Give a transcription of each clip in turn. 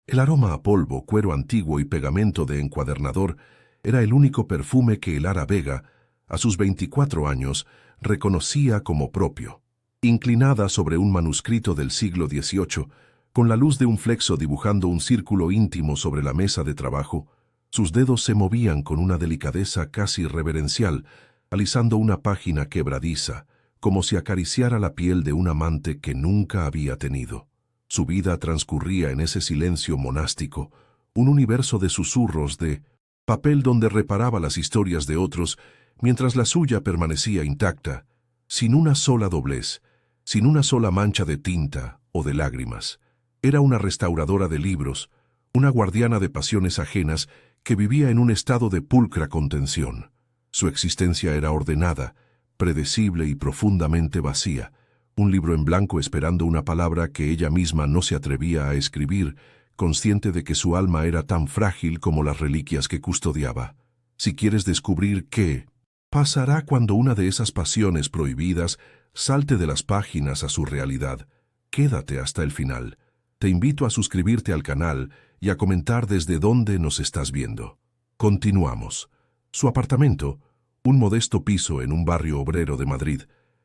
El aroma a polvo, cuero antiguo y pegamento de encuadernador era el único perfume que Elara Vega, a sus 24 años, reconocía como propio. Inclinada sobre un manuscrito del siglo XVIII, con la luz de un flexo dibujando un círculo íntimo sobre la mesa de trabajo, sus dedos se movían con una delicadeza casi reverencial, alisando una página quebradiza, como si acariciara la piel de un amante que nunca había tenido. Su vida transcurría en ese silencio monástico, un universo de susurros de papel donde reparaba las historias de otros, mientras la suya permanecía intacta, sin una sola doblez, sin una sola mancha de tinta o de lágrimas. Era una restauradora de libros, una guardiana de pasiones ajenas que vivía en un estado de pulcra contención. Su existencia era ordenada, predecible y profundamente vacía, un libro en blanco esperando una palabra que ella misma no se atrevía a escribir, consciente de que su alma era tan frágil como las reliquias que custodiaba. Si quieres descubrir qué pasará cuando una de esas pasiones prohibidas salte de las páginas a su realidad, quédate hasta el final. Te invito a suscribirte al canal y a comentar desde dónde nos estás viendo. Continuamos. Su apartamento, un modesto piso en un barrio obrero de Madrid,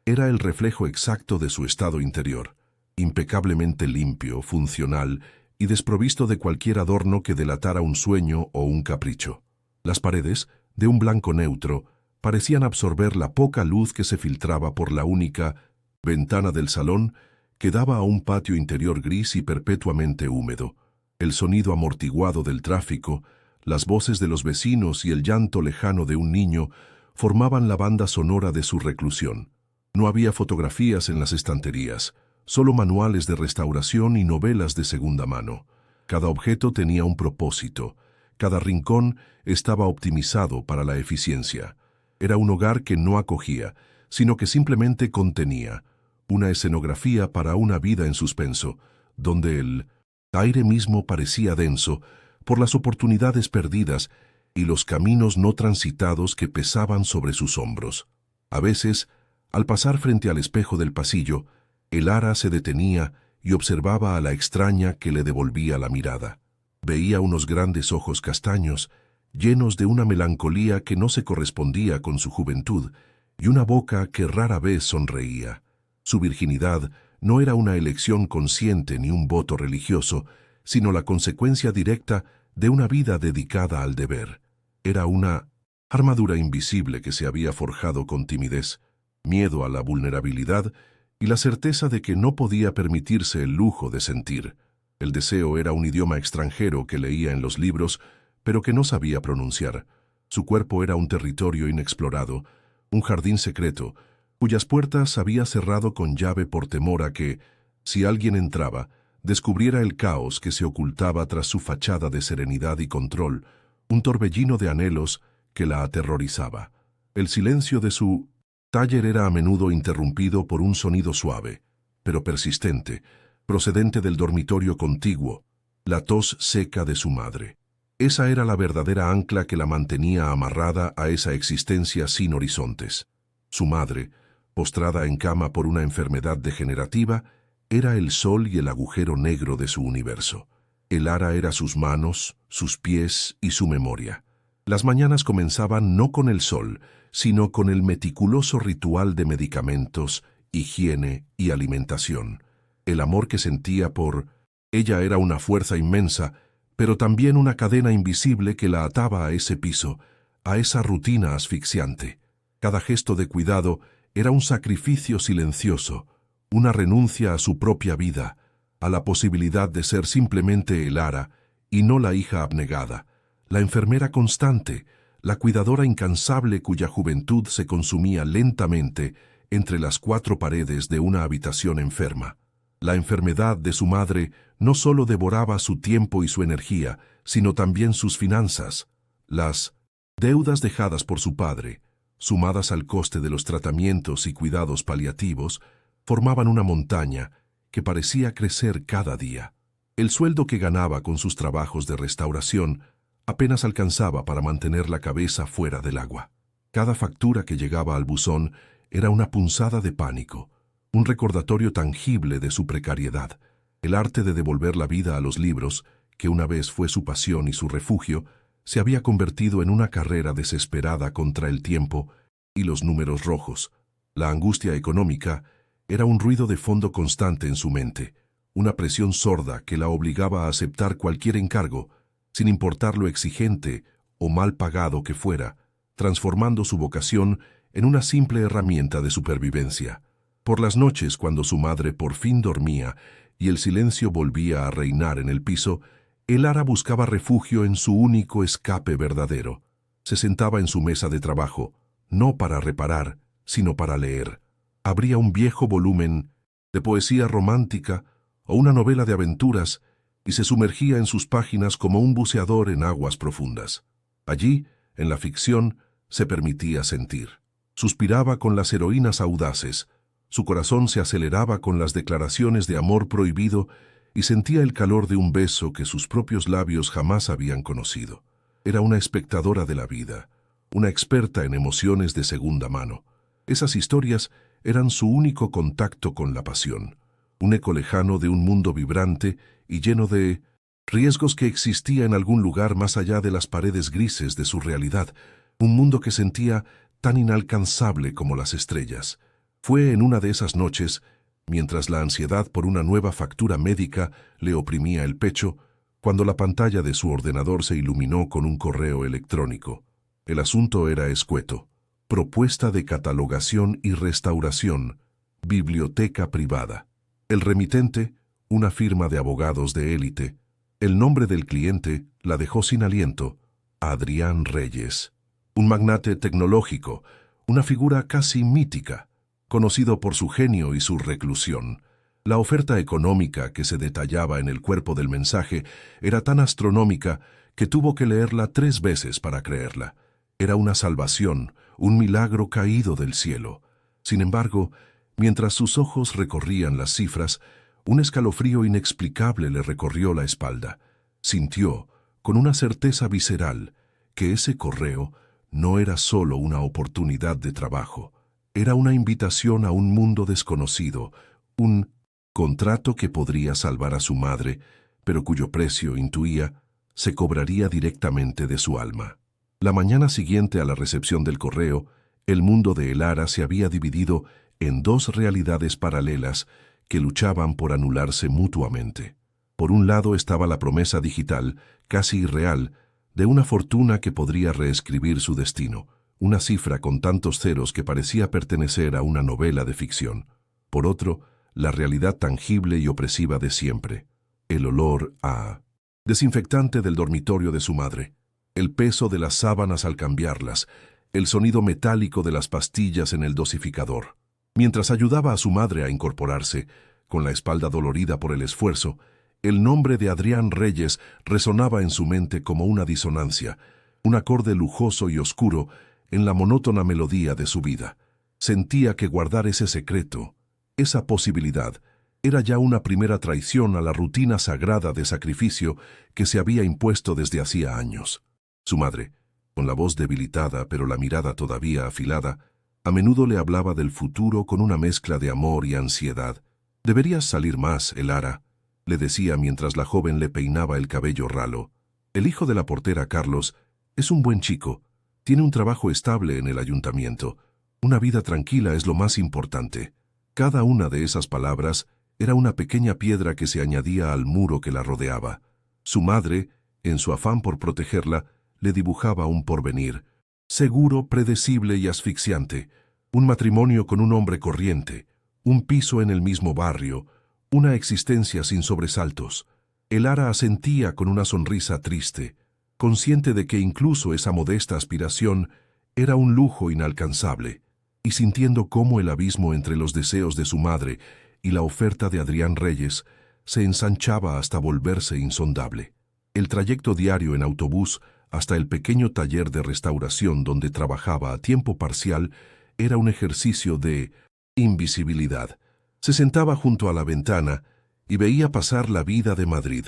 era el reflejo exacto de su estado interior, impecablemente limpio, funcional y desprovisto de cualquier adorno que delatara un sueño o un capricho. Las paredes, de un blanco neutro, parecían absorber la poca luz que se filtraba por la única ventana del salón que daba a un patio interior gris y perpetuamente húmedo. El sonido amortiguado del tráfico, las voces de los vecinos y el llanto lejano de un niño formaban la banda sonora de su reclusión. No había fotografías en las estanterías, solo manuales de restauración y novelas de segunda mano. Cada objeto tenía un propósito, cada rincón estaba optimizado para la eficiencia. Era un hogar que no acogía, sino que simplemente contenía, una escenografía para una vida en suspenso, donde el aire mismo parecía denso por las oportunidades perdidas y los caminos no transitados que pesaban sobre sus hombros. A veces, al pasar frente al espejo del pasillo, Elara se detenía y observaba a la extraña que le devolvía la mirada. Veía unos grandes ojos castaños, llenos de una melancolía que no se correspondía con su juventud, y una boca que rara vez sonreía. Su virginidad no era una elección consciente ni un voto religioso, sino la consecuencia directa de una vida dedicada al deber. Era una armadura invisible que se había forjado con timidez, miedo a la vulnerabilidad y la certeza de que no podía permitirse el lujo de sentir. El deseo era un idioma extranjero que leía en los libros, pero que no sabía pronunciar. Su cuerpo era un territorio inexplorado, un jardín secreto, cuyas puertas había cerrado con llave por temor a que, si alguien entraba, descubriera el caos que se ocultaba tras su fachada de serenidad y control, un torbellino de anhelos que la aterrorizaba. El silencio de su taller era a menudo interrumpido por un sonido suave, pero persistente, procedente del dormitorio contiguo, la tos seca de su madre. Esa era la verdadera ancla que la mantenía amarrada a esa existencia sin horizontes. Su madre, postrada en cama por una enfermedad degenerativa, era el sol y el agujero negro de su universo. Elara era sus manos, sus pies y su memoria. Las mañanas comenzaban no con el sol, sino con el meticuloso ritual de medicamentos, higiene y alimentación. El amor que sentía por ella era una fuerza inmensa, pero también una cadena invisible que la ataba a ese piso, a esa rutina asfixiante. Cada gesto de cuidado era un sacrificio silencioso, una renuncia a su propia vida, a la posibilidad de ser simplemente Elara y no la hija abnegada, la enfermera constante, la cuidadora incansable cuya juventud se consumía lentamente entre las cuatro paredes de una habitación enferma. La enfermedad de su madre no solo devoraba su tiempo y su energía, sino también sus finanzas. Las deudas dejadas por su padre, sumadas al coste de los tratamientos y cuidados paliativos, formaban una montaña que parecía crecer cada día. El sueldo que ganaba con sus trabajos de restauración apenas alcanzaba para mantener la cabeza fuera del agua. Cada factura que llegaba al buzón era una punzada de pánico, un recordatorio tangible de su precariedad. El arte de devolver la vida a los libros, que una vez fue su pasión y su refugio, se había convertido en una carrera desesperada contra el tiempo y los números rojos. La angustia económica era un ruido de fondo constante en su mente, una presión sorda que la obligaba a aceptar cualquier encargo, sin importar lo exigente o mal pagado que fuera, transformando su vocación en una simple herramienta de supervivencia. Por las noches, cuando su madre por fin dormía y el silencio volvía a reinar en el piso, Elara buscaba refugio en su único escape verdadero. Se sentaba en su mesa de trabajo, no para reparar, sino para leer. Abría un viejo volumen de poesía romántica o una novela de aventuras y se sumergía en sus páginas como un buceador en aguas profundas. Allí, en la ficción, se permitía sentir. Suspiraba con las heroínas audaces, su corazón se aceleraba con las declaraciones de amor prohibido y sentía el calor de un beso que sus propios labios jamás habían conocido. Era una espectadora de la vida, una experta en emociones de segunda mano. Esas historias eran su único contacto con la pasión, un eco lejano de un mundo vibrante y lleno de riesgos que existía en algún lugar más allá de las paredes grises de su realidad, un mundo que sentía tan inalcanzable como las estrellas. Fue en una de esas noches, mientras la ansiedad por una nueva factura médica le oprimía el pecho, cuando la pantalla de su ordenador se iluminó con un correo electrónico. El asunto era escueto: propuesta de catalogación y restauración, biblioteca privada. El remitente, una firma de abogados de élite. El nombre del cliente la dejó sin aliento: Adrián Reyes. Un magnate tecnológico, una figura casi mítica, conocido por su genio y su reclusión. La oferta económica que se detallaba en el cuerpo del mensaje era tan astronómica que tuvo que leerla 3 veces para creerla. Era una salvación, un milagro caído del cielo. Sin embargo, mientras sus ojos recorrían las cifras, un escalofrío inexplicable le recorrió la espalda. Sintió, con una certeza visceral, que ese correo no era solo una oportunidad de trabajo. Era una invitación a un mundo desconocido, un contrato que podría salvar a su madre, pero cuyo precio, intuía, se cobraría directamente de su alma. La mañana siguiente a la recepción del correo, el mundo de Elara se había dividido en 2 realidades paralelas que luchaban por anularse mutuamente. Por un lado estaba la promesa digital, casi irreal, de una fortuna que podría reescribir su destino, una cifra con tantos ceros que parecía pertenecer a una novela de ficción. Por otro, la realidad tangible y opresiva de siempre, el olor a desinfectante del dormitorio de su madre, el peso de las sábanas al cambiarlas, el sonido metálico de las pastillas en el dosificador. Mientras ayudaba a su madre a incorporarse, con la espalda dolorida por el esfuerzo, el nombre de Adrián Reyes resonaba en su mente como una disonancia, un acorde lujoso y oscuro en la monótona melodía de su vida. Sentía que guardar ese secreto, esa posibilidad, era ya una primera traición a la rutina sagrada de sacrificio que se había impuesto desde hacía años. Su madre, con la voz debilitada pero la mirada todavía afilada, a menudo le hablaba del futuro con una mezcla de amor y ansiedad. «Deberías salir más, Elara», le decía mientras la joven le peinaba el cabello ralo. «El hijo de la portera, Carlos, es un buen chico. Tiene un trabajo estable en el ayuntamiento. Una vida tranquila es lo más importante». Cada una de esas palabras era una pequeña piedra que se añadía al muro que la rodeaba. Su madre, en su afán por protegerla, le dibujaba un porvenir, seguro, predecible y asfixiante, un matrimonio con un hombre corriente, un piso en el mismo barrio, una existencia sin sobresaltos. Elara asentía con una sonrisa triste, consciente de que incluso esa modesta aspiración era un lujo inalcanzable, y sintiendo cómo el abismo entre los deseos de su madre y la oferta de Adrián Reyes se ensanchaba hasta volverse insondable. El trayecto diario en autobús hasta el pequeño taller de restauración donde trabajaba a tiempo parcial era un ejercicio de invisibilidad. Se sentaba junto a la ventana y veía pasar la vida de Madrid,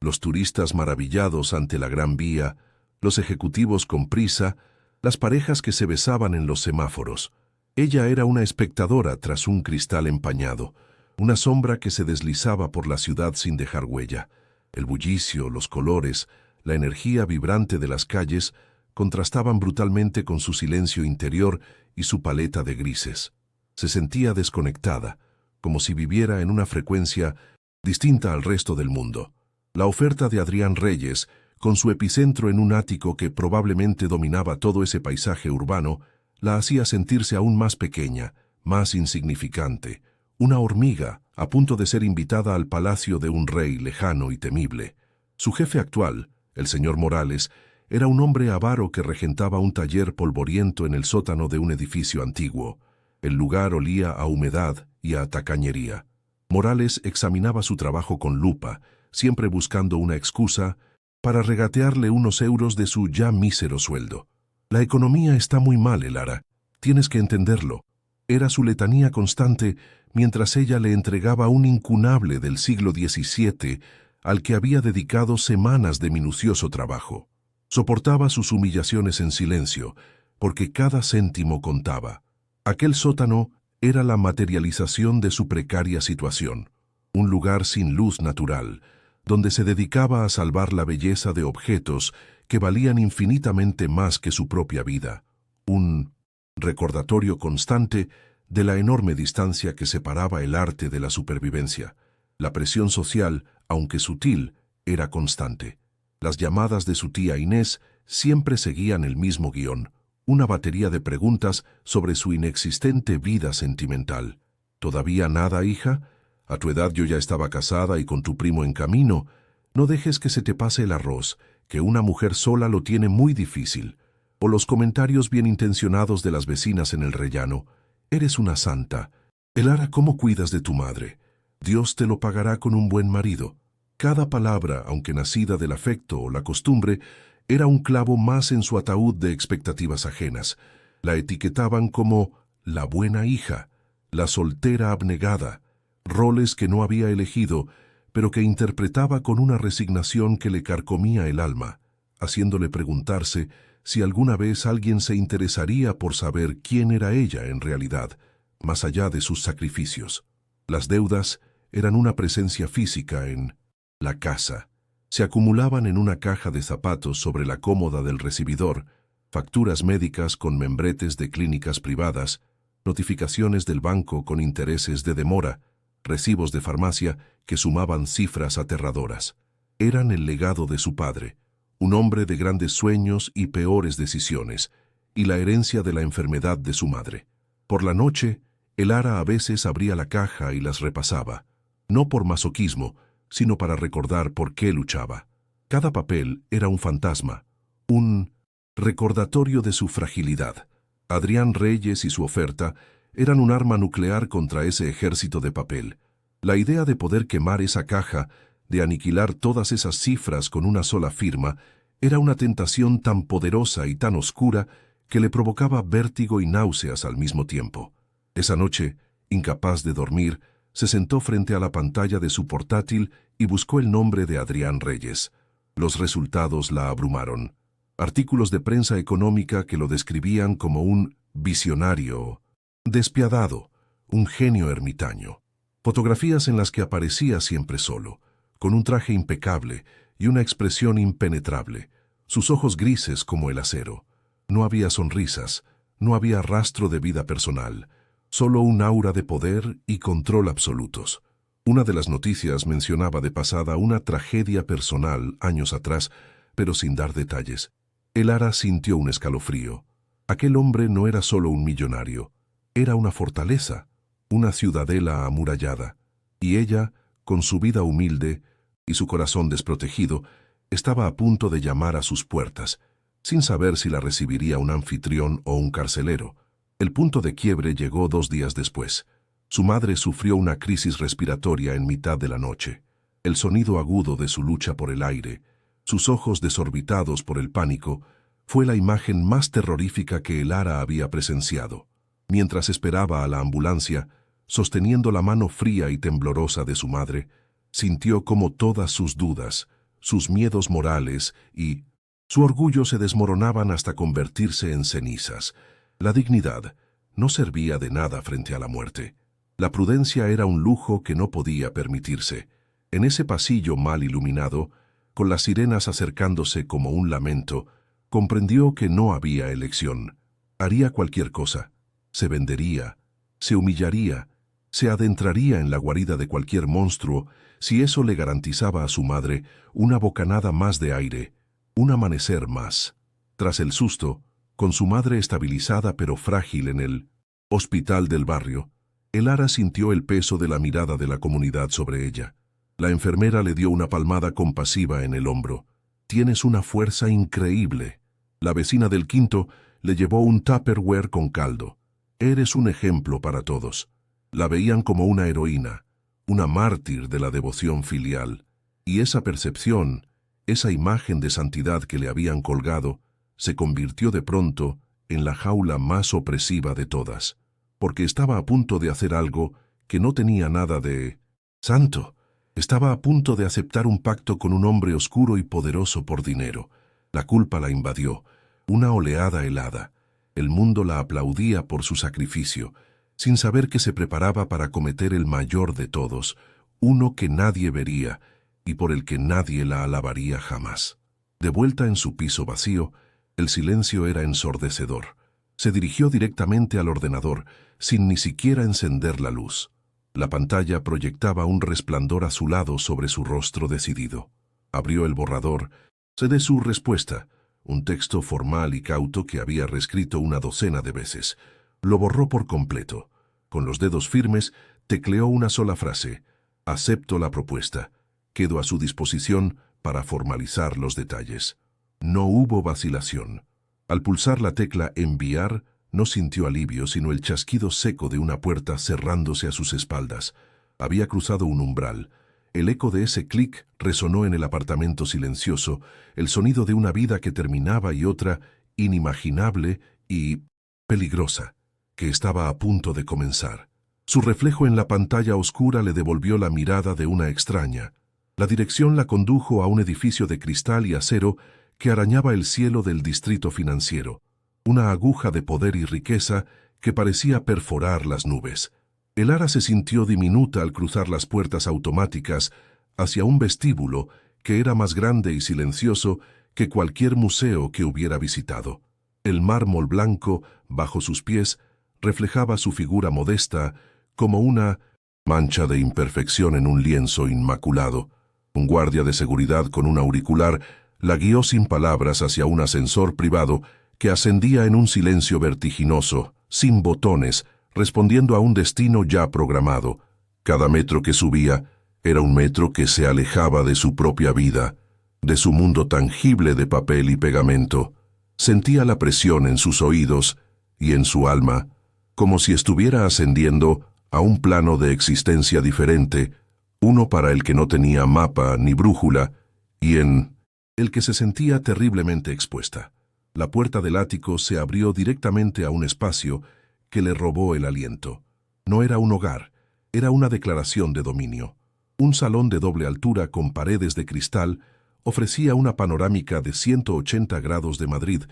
los turistas maravillados ante la Gran Vía, los ejecutivos con prisa, las parejas que se besaban en los semáforos. Ella era una espectadora tras un cristal empañado, una sombra que se deslizaba por la ciudad sin dejar huella. El bullicio, los colores, la energía vibrante de las calles contrastaban brutalmente con su silencio interior y su paleta de grises. Se sentía desconectada, como si viviera en una frecuencia distinta al resto del mundo. La oferta de Adrián Reyes, con su epicentro en un ático que probablemente dominaba todo ese paisaje urbano, la hacía sentirse aún más pequeña, más insignificante, una hormiga a punto de ser invitada al palacio de un rey lejano y temible. Su jefe actual, el señor Morales, era un hombre avaro que regentaba un taller polvoriento en el sótano de un edificio antiguo. El lugar olía a humedad y a tacañería. Morales examinaba su trabajo con lupa, siempre buscando una excusa para regatearle unos euros de su ya mísero sueldo. La economía está muy mal, Elara. Tienes que entenderlo. Era su letanía constante mientras ella le entregaba un incunable del siglo XVII al que había dedicado semanas de minucioso trabajo. Soportaba sus humillaciones en silencio, porque cada céntimo contaba. Aquel sótano era la materialización de su precaria situación, un lugar sin luz natural, donde se dedicaba a salvar la belleza de objetos que valían infinitamente más que su propia vida, un recordatorio constante de la enorme distancia que separaba el arte de la supervivencia. La presión social, aunque sutil, era constante. Las llamadas de su tía Inés siempre seguían el mismo guión, una batería de preguntas sobre su inexistente vida sentimental. ¿Todavía nada, hija? A tu edad yo ya estaba casada y con tu primo en camino. No dejes que se te pase el arroz, que una mujer sola lo tiene muy difícil. O los comentarios bien intencionados de las vecinas en el rellano. Eres una santa. Elara, ¿cómo cuidas de tu madre? Dios te lo pagará con un buen marido. Cada palabra, aunque nacida del afecto o la costumbre, era un clavo más en su ataúd de expectativas ajenas. La etiquetaban como la buena hija, la soltera abnegada, roles que no había elegido, pero que interpretaba con una resignación que le carcomía el alma, haciéndole preguntarse si alguna vez alguien se interesaría por saber quién era ella en realidad, más allá de sus sacrificios. Las deudas eran una presencia física en la casa. Se acumulaban en una caja de zapatos sobre la cómoda del recibidor, facturas médicas con membretes de clínicas privadas, notificaciones del banco con intereses de demora, recibos de farmacia que sumaban cifras aterradoras. Eran el legado de su padre, un hombre de grandes sueños y peores decisiones, y la herencia de la enfermedad de su madre. Por la noche, Elara a veces abría la caja y las repasaba, no por masoquismo, sino para recordar por qué luchaba. Cada papel era un fantasma, un recordatorio de su fragilidad. Adrián Reyes y su oferta eran un arma nuclear contra ese ejército de papel. La idea de poder quemar esa caja, de aniquilar todas esas cifras con una sola firma, era una tentación tan poderosa y tan oscura que le provocaba vértigo y náuseas al mismo tiempo. Esa noche, incapaz de dormir, se sentó frente a la pantalla de su portátil y buscó el nombre de Adrián Reyes. Los resultados la abrumaron. Artículos de prensa económica que lo describían como un visionario despiadado, un genio ermitaño. Fotografías en las que aparecía siempre solo, con un traje impecable y una expresión impenetrable, sus ojos grises como el acero. No había sonrisas, no había rastro de vida personal, solo un aura de poder y control absolutos. Una de las noticias mencionaba de pasada una tragedia personal años atrás, pero sin dar detalles. Elara sintió un escalofrío. Aquel hombre no era solo un millonario, era una fortaleza, una ciudadela amurallada, y ella, con su vida humilde y su corazón desprotegido, estaba a punto de llamar a sus puertas, sin saber si la recibiría un anfitrión o un carcelero. El punto de quiebre llegó 2 días después. Su madre sufrió una crisis respiratoria en mitad de la noche. El sonido agudo de su lucha por el aire, sus ojos desorbitados por el pánico, fue la imagen más terrorífica que Elara había presenciado. Mientras esperaba a la ambulancia, sosteniendo la mano fría y temblorosa de su madre, sintió como todas sus dudas, sus miedos morales y su orgullo se desmoronaban hasta convertirse en cenizas. La dignidad no servía de nada frente a la muerte. La prudencia era un lujo que no podía permitirse. En ese pasillo mal iluminado, con las sirenas acercándose como un lamento, comprendió que no había elección. Haría cualquier cosa. Se vendería, se humillaría, se adentraría en la guarida de cualquier monstruo si eso le garantizaba a su madre una bocanada más de aire, un amanecer más. Tras el susto, con su madre estabilizada pero frágil en el hospital del barrio, Elara sintió el peso de la mirada de la comunidad sobre ella. La enfermera le dio una palmada compasiva en el hombro. «Tienes una fuerza increíble». La vecina del quinto le llevó un Tupperware con caldo. «Eres un ejemplo para todos». La veían como una heroína, una mártir de la devoción filial. Y esa percepción, esa imagen de santidad que le habían colgado, se convirtió de pronto en la jaula más opresiva de todas, porque estaba a punto de hacer algo que no tenía nada de santo. Estaba a punto de aceptar un pacto con un hombre oscuro y poderoso por dinero. La culpa la invadió, una oleada helada. El mundo la aplaudía por su sacrificio, sin saber que se preparaba para cometer el mayor de todos, uno que nadie vería y por el que nadie la alabaría jamás. De vuelta en su piso vacío, el silencio era ensordecedor. Se dirigió directamente al ordenador, sin ni siquiera encender la luz. La pantalla proyectaba un resplandor azulado sobre su rostro decidido. Abrió el borrador, se de su respuesta, un texto formal y cauto que había reescrito una docena de veces. Lo borró por completo. Con los dedos firmes, tecleó una sola frase: «Acepto la propuesta. Quedo a su disposición para formalizar los detalles». No hubo vacilación. Al pulsar la tecla «Enviar», no sintió alivio, sino el chasquido seco de una puerta cerrándose a sus espaldas. Había cruzado un umbral. El eco de ese clic resonó en el apartamento silencioso, el sonido de una vida que terminaba y otra, inimaginable y peligrosa, que estaba a punto de comenzar. Su reflejo en la pantalla oscura le devolvió la mirada de una extraña. La dirección la condujo a un edificio de cristal y acero que arañaba el cielo del distrito financiero, una aguja de poder y riqueza que parecía perforar las nubes. Elara se sintió diminuta al cruzar las puertas automáticas hacia un vestíbulo que era más grande y silencioso que cualquier museo que hubiera visitado. El mármol blanco, bajo sus pies, reflejaba su figura modesta como una mancha de imperfección en un lienzo inmaculado. Un guardia de seguridad con un auricular la guió sin palabras hacia un ascensor privado que ascendía en un silencio vertiginoso, sin botones, respondiendo a un destino ya programado. Cada metro que subía era un metro que se alejaba de su propia vida, de su mundo tangible de papel y pegamento. Sentía la presión en sus oídos y en su alma, como si estuviera ascendiendo a un plano de existencia diferente, uno para el que no tenía mapa ni brújula, y en el que se sentía terriblemente expuesta. La puerta del ático se abrió directamente a un espacio que le robó el aliento. No era un hogar, era una declaración de dominio. Un salón de doble altura con paredes de cristal ofrecía una panorámica de 180 grados de Madrid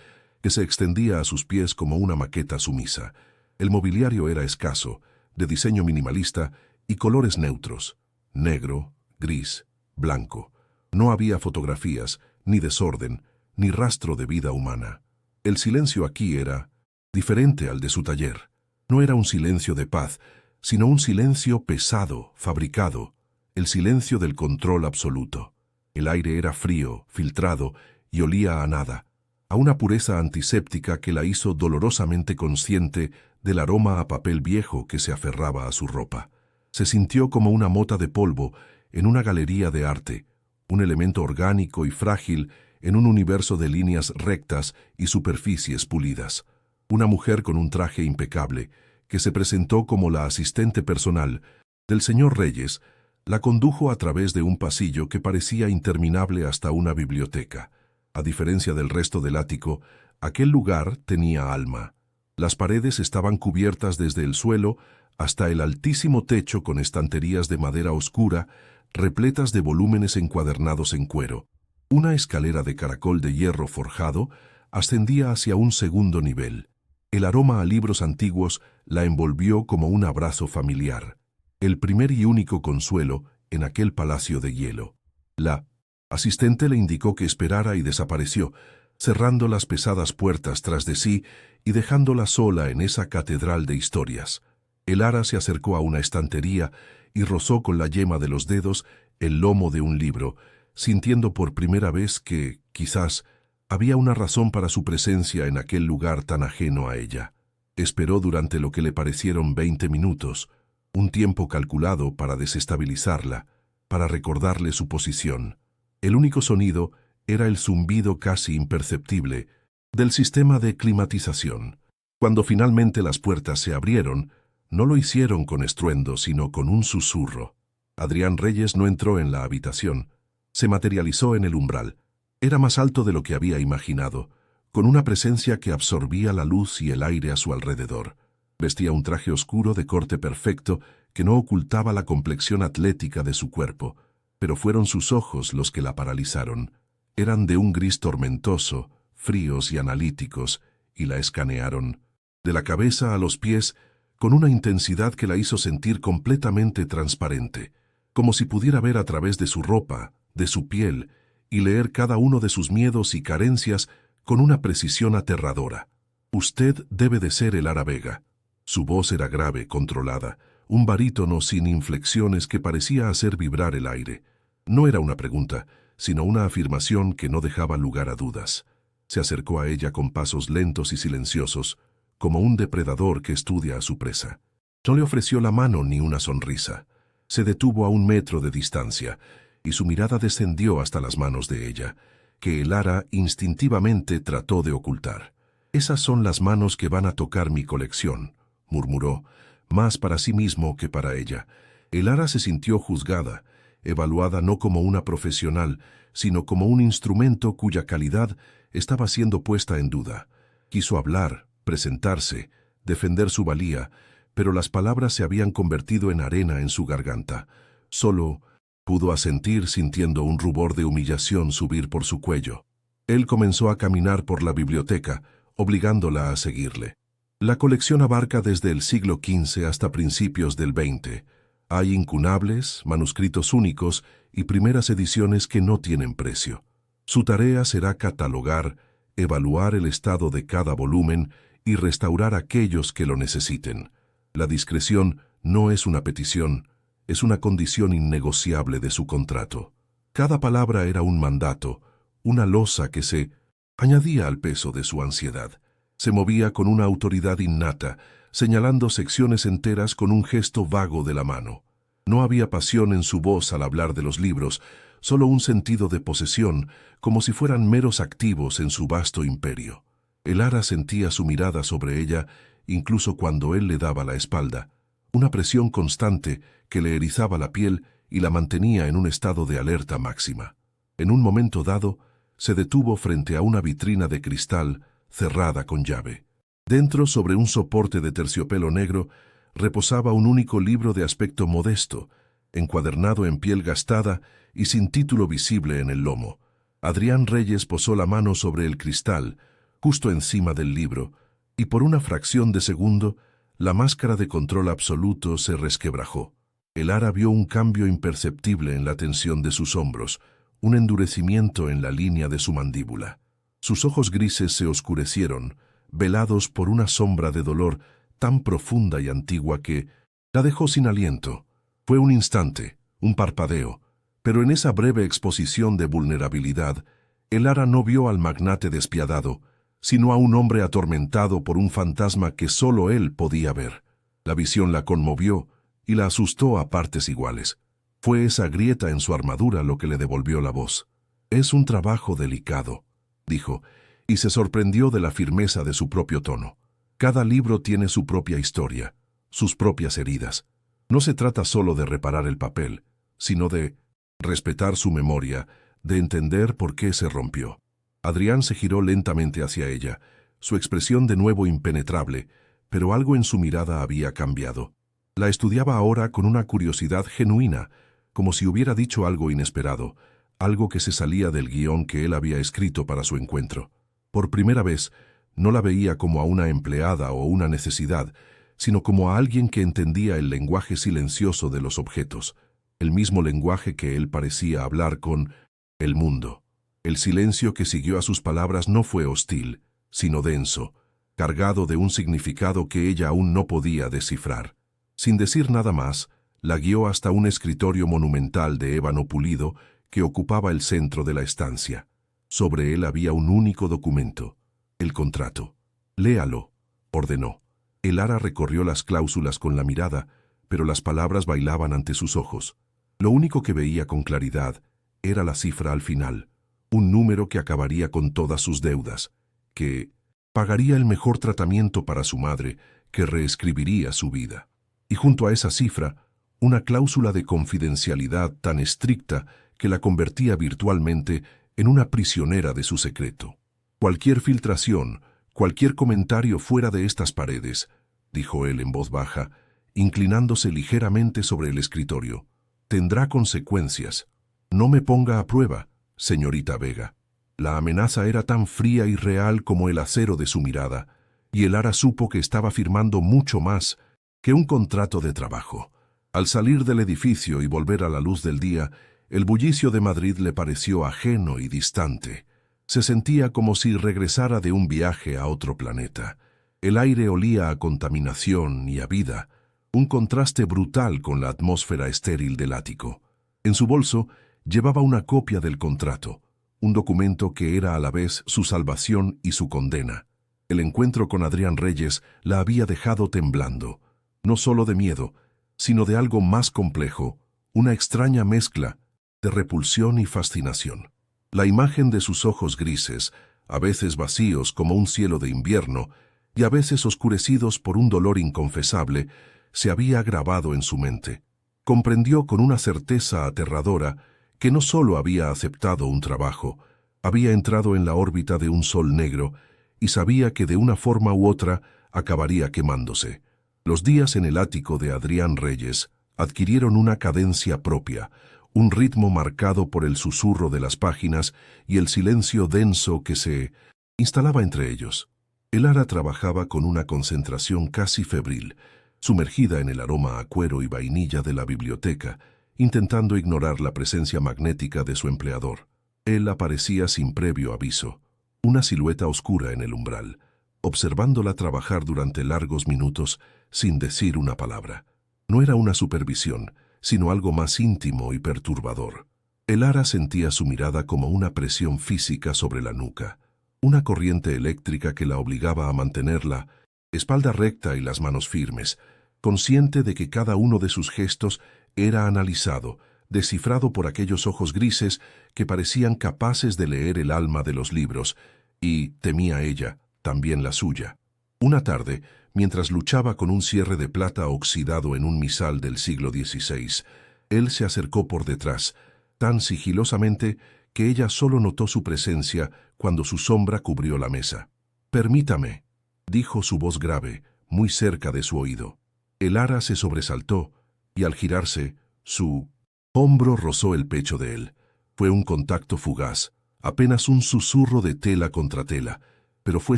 que se extendía a sus pies como una maqueta sumisa. El mobiliario era escaso, de diseño minimalista y colores neutros: negro, gris, blanco. No había fotografías, ni desorden, ni rastro de vida humana. El silencio aquí era diferente al de su taller. No era un silencio de paz, sino un silencio pesado, fabricado, el silencio del control absoluto. El aire era frío, filtrado, y olía a nada, a una pureza antiséptica que la hizo dolorosamente consciente del aroma a papel viejo que se aferraba a su ropa. Se sintió como una mota de polvo en una galería de arte, un elemento orgánico y frágil en un universo de líneas rectas y superficies pulidas. Una mujer con un traje impecable, que se presentó como la asistente personal del señor Reyes, la condujo a través de un pasillo que parecía interminable hasta una biblioteca. A diferencia del resto del ático, aquel lugar tenía alma. Las paredes estaban cubiertas desde el suelo hasta el altísimo techo con estanterías de madera oscura, repletas de volúmenes encuadernados en cuero. Una escalera de caracol de hierro forjado ascendía hacia un segundo nivel. El aroma a libros antiguos la envolvió como un abrazo familiar. El primer y único consuelo en aquel palacio de hielo. La asistente le indicó que esperara y desapareció, cerrando las pesadas puertas tras de sí y dejándola sola en esa catedral de historias. Elara se acercó a una estantería y rozó con la yema de los dedos el lomo de un libro, sintiendo por primera vez que, quizás, había una razón para su presencia en aquel lugar tan ajeno a ella. Esperó durante lo que le parecieron 20 minutos, un tiempo calculado para desestabilizarla, para recordarle su posición. El único sonido era el zumbido casi imperceptible del sistema de climatización. Cuando finalmente las puertas se abrieron, no lo hicieron con estruendo, sino con un susurro. Adrián Reyes no entró en la habitación. Se materializó en el umbral. Era más alto de lo que había imaginado, con una presencia que absorbía la luz y el aire a su alrededor. Vestía un traje oscuro de corte perfecto que no ocultaba la complexión atlética de su cuerpo, pero fueron sus ojos los que la paralizaron. Eran de un gris tormentoso, fríos y analíticos, y la escanearon, de la cabeza a los pies, con una intensidad que la hizo sentir completamente transparente, como si pudiera ver a través de su ropa, de su piel, y leer cada uno de sus miedos y carencias con una precisión aterradora. «Usted debe de ser Elara Vega». Su voz era grave, controlada, un barítono sin inflexiones que parecía hacer vibrar el aire. No era una pregunta, sino una afirmación que no dejaba lugar a dudas. Se acercó a ella con pasos lentos y silenciosos, como un depredador que estudia a su presa. No le ofreció la mano ni una sonrisa. Se detuvo a 1 metro de distancia, y su mirada descendió hasta las manos de ella, que Elara instintivamente trató de ocultar. «Esas son las manos que van a tocar mi colección», murmuró, más para sí mismo que para ella. Elara se sintió juzgada, evaluada no como una profesional, sino como un instrumento cuya calidad estaba siendo puesta en duda. Quiso hablar, presentarse, defender su valía, pero las palabras se habían convertido en arena en su garganta. Solo pudo asentir sintiendo un rubor de humillación subir por su cuello. Él comenzó a caminar por la biblioteca, obligándola a seguirle. La colección abarca desde el siglo XV hasta principios del XX. Hay incunables, manuscritos únicos y primeras ediciones que no tienen precio. Su tarea será catalogar, evaluar el estado de cada volumen y restaurar aquellos que lo necesiten. La discreción no es una petición, es una condición innegociable de su contrato. Cada palabra era un mandato, una losa que se añadía al peso de su ansiedad. Se movía con una autoridad innata, señalando secciones enteras con un gesto vago de la mano. No había pasión en su voz al hablar de los libros, solo un sentido de posesión, como si fueran meros activos en su vasto imperio. Elara sentía su mirada sobre ella, incluso cuando él le daba la espalda, una presión constante que le erizaba la piel y la mantenía en un estado de alerta máxima. En un momento dado, se detuvo frente a una vitrina de cristal cerrada con llave. Dentro, sobre un soporte de terciopelo negro, reposaba un único libro de aspecto modesto, encuadernado en piel gastada y sin título visible en el lomo. Adrián Reyes posó la mano sobre el cristal, justo encima del libro, y por una fracción de segundo, la máscara de control absoluto se resquebrajó. Elara vio un cambio imperceptible en la tensión de sus hombros, un endurecimiento en la línea de su mandíbula. Sus ojos grises se oscurecieron, velados por una sombra de dolor tan profunda y antigua que la dejó sin aliento. Fue un instante, un parpadeo, pero en esa breve exposición de vulnerabilidad, Elara no vio al magnate despiadado, sino a un hombre atormentado por un fantasma que solo él podía ver. La visión la conmovió y la asustó a partes iguales. Fue esa grieta en su armadura lo que le devolvió la voz. «Es un trabajo delicado», dijo, y se sorprendió de la firmeza de su propio tono. Cada libro tiene su propia historia, sus propias heridas. No se trata solo de reparar el papel, sino de respetar su memoria, de entender por qué se rompió. Adrián se giró lentamente hacia ella, su expresión de nuevo impenetrable, pero algo en su mirada había cambiado. La estudiaba ahora con una curiosidad genuina, como si hubiera dicho algo inesperado, algo que se salía del guión que él había escrito para su encuentro. Por primera vez, no la veía como a una empleada o una necesidad, sino como a alguien que entendía el lenguaje silencioso de los objetos. el mismo lenguaje que él parecía hablar con el mundo. El silencio que siguió a sus palabras no fue hostil, sino denso, cargado de un significado que ella aún no podía descifrar. Sin decir nada más, la guió hasta un escritorio monumental de ébano pulido que ocupaba el centro de la estancia. Sobre él había un único documento, el contrato. «Léalo», ordenó. Elara recorrió las cláusulas con la mirada, pero las palabras bailaban ante sus ojos. Lo único que veía con claridad era la cifra al final, un número que acabaría con todas sus deudas, que pagaría el mejor tratamiento para su madre, que reescribiría su vida. Y junto a esa cifra, una cláusula de confidencialidad tan estricta que la convertía virtualmente en una prisionera de su secreto. «Cualquier filtración, cualquier comentario fuera de estas paredes», dijo él en voz baja, inclinándose ligeramente sobre el escritorio, «tendrá consecuencias. No me ponga a prueba, señorita Vega». La amenaza era tan fría y real como el acero de su mirada, y Elara supo que estaba firmando mucho más que un contrato de trabajo. Al salir del edificio y volver a la luz del día, el bullicio de Madrid le pareció ajeno y distante. Se sentía como si regresara de un viaje a otro planeta. El aire olía a contaminación y a vida, un contraste brutal con la atmósfera estéril del ático. En su bolso llevaba una copia del contrato, un documento que era a la vez su salvación y su condena. El encuentro con Adrián Reyes la había dejado temblando, no solo de miedo, sino de algo más complejo, una extraña mezcla de repulsión y fascinación. La imagen de sus ojos grises, a veces vacíos como un cielo de invierno, y a veces oscurecidos por un dolor inconfesable, se había grabado en su mente. Comprendió con una certeza aterradora que no solo había aceptado un trabajo, había entrado en la órbita de un sol negro y sabía que de una forma u otra acabaría quemándose. Los días en el ático de Adrián Reyes adquirieron una cadencia propia, un ritmo marcado por el susurro de las páginas y el silencio denso que se instalaba entre ellos. Elara trabajaba con una concentración casi febril, sumergida en el aroma a cuero y vainilla de la biblioteca, intentando ignorar la presencia magnética de su empleador. Él aparecía sin previo aviso, una silueta oscura en el umbral, observándola trabajar durante largos minutos sin decir una palabra. No era una supervisión, sino algo más íntimo y perturbador. Elara sentía su mirada como una presión física sobre la nuca, una corriente eléctrica que la obligaba a mantener la espalda recta y las manos firmes, consciente de que cada uno de sus gestos era analizado, descifrado por aquellos ojos grises que parecían capaces de leer el alma de los libros, y temía ella, también la suya. Una tarde, mientras luchaba con un cierre de plata oxidado en un misal del siglo XVI, él se acercó por detrás, tan sigilosamente que ella solo notó su presencia cuando su sombra cubrió la mesa. «Permítame», dijo su voz grave, muy cerca de su oído. Elara se sobresaltó, y al girarse, su hombro rozó el pecho de él. Fue un contacto fugaz, apenas un susurro de tela contra tela, pero fue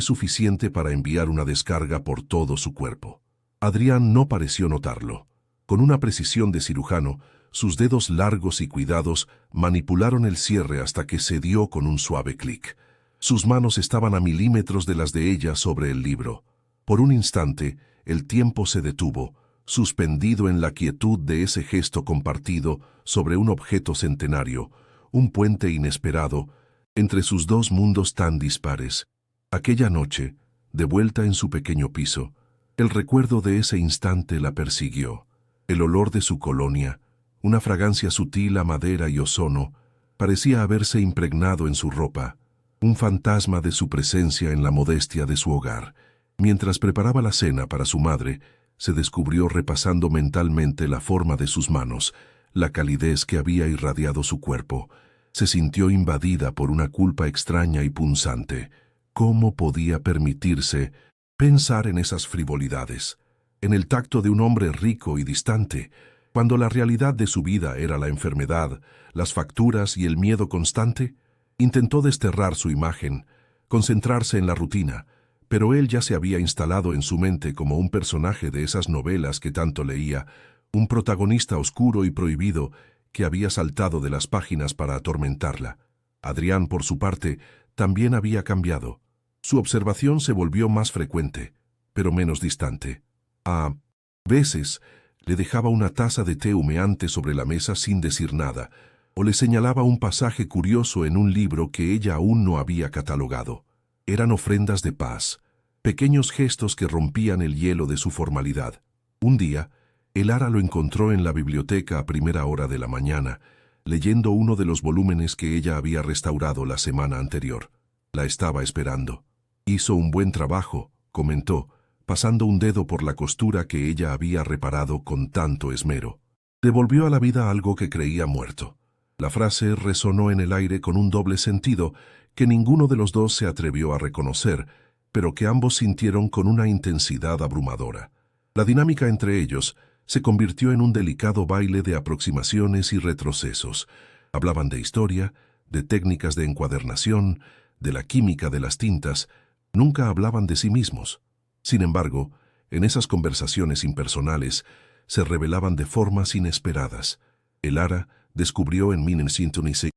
suficiente para enviar una descarga por todo su cuerpo. Adrián no pareció notarlo. Con una precisión de cirujano, sus dedos largos y cuidados manipularon el cierre hasta que cedió con un suave clic. Sus manos estaban a milímetros de las de ella sobre el libro. Por un instante, el tiempo se detuvo, suspendido en la quietud de ese gesto compartido sobre un objeto centenario, un puente inesperado entre sus dos mundos tan dispares. Aquella noche, de vuelta en su pequeño piso, el recuerdo de ese instante la persiguió. El olor de su colonia, una fragancia sutil a madera y ozono, parecía haberse impregnado en su ropa, un fantasma de su presencia en la modestia de su hogar. Mientras preparaba la cena para su madre, se descubrió repasando mentalmente la forma de sus manos, la calidez que había irradiado su cuerpo. Se sintió invadida por una culpa extraña y punzante. ¿Cómo podía permitirse pensar en esas frivolidades, en el tacto de un hombre rico y distante, cuando la realidad de su vida era la enfermedad, las facturas y el miedo constante? Intentó desterrar su imagen, concentrarse en la rutina, pero él ya se había instalado en su mente como un personaje de esas novelas que tanto leía, un protagonista oscuro y prohibido que había saltado de las páginas para atormentarla. Adrián, por su parte, también había cambiado. Su observación se volvió más frecuente, pero menos distante. A veces le dejaba una taza de té humeante sobre la mesa sin decir nada, o le señalaba un pasaje curioso en un libro que ella aún no había catalogado. Eran ofrendas de paz, pequeños gestos que rompían el hielo de su formalidad. Un día, Elara lo encontró en la biblioteca a primera hora de la mañana, leyendo uno de los volúmenes que ella había restaurado la semana anterior. La estaba esperando. Hizo un buen trabajo, comentó, pasando un dedo por la costura que ella había reparado con tanto esmero. Devolvió a la vida algo que creía muerto. La frase resonó en el aire con un doble sentido que ninguno de los dos se atrevió a reconocer, pero que ambos sintieron con una intensidad abrumadora. La dinámica entre ellos se convirtió en un delicado baile de aproximaciones y retrocesos. Hablaban de historia, de técnicas de encuadernación, de la química de las tintas. Nunca hablaban de sí mismos. Sin embargo, en esas conversaciones impersonales se revelaban de formas inesperadas. Elara descubrió en 1906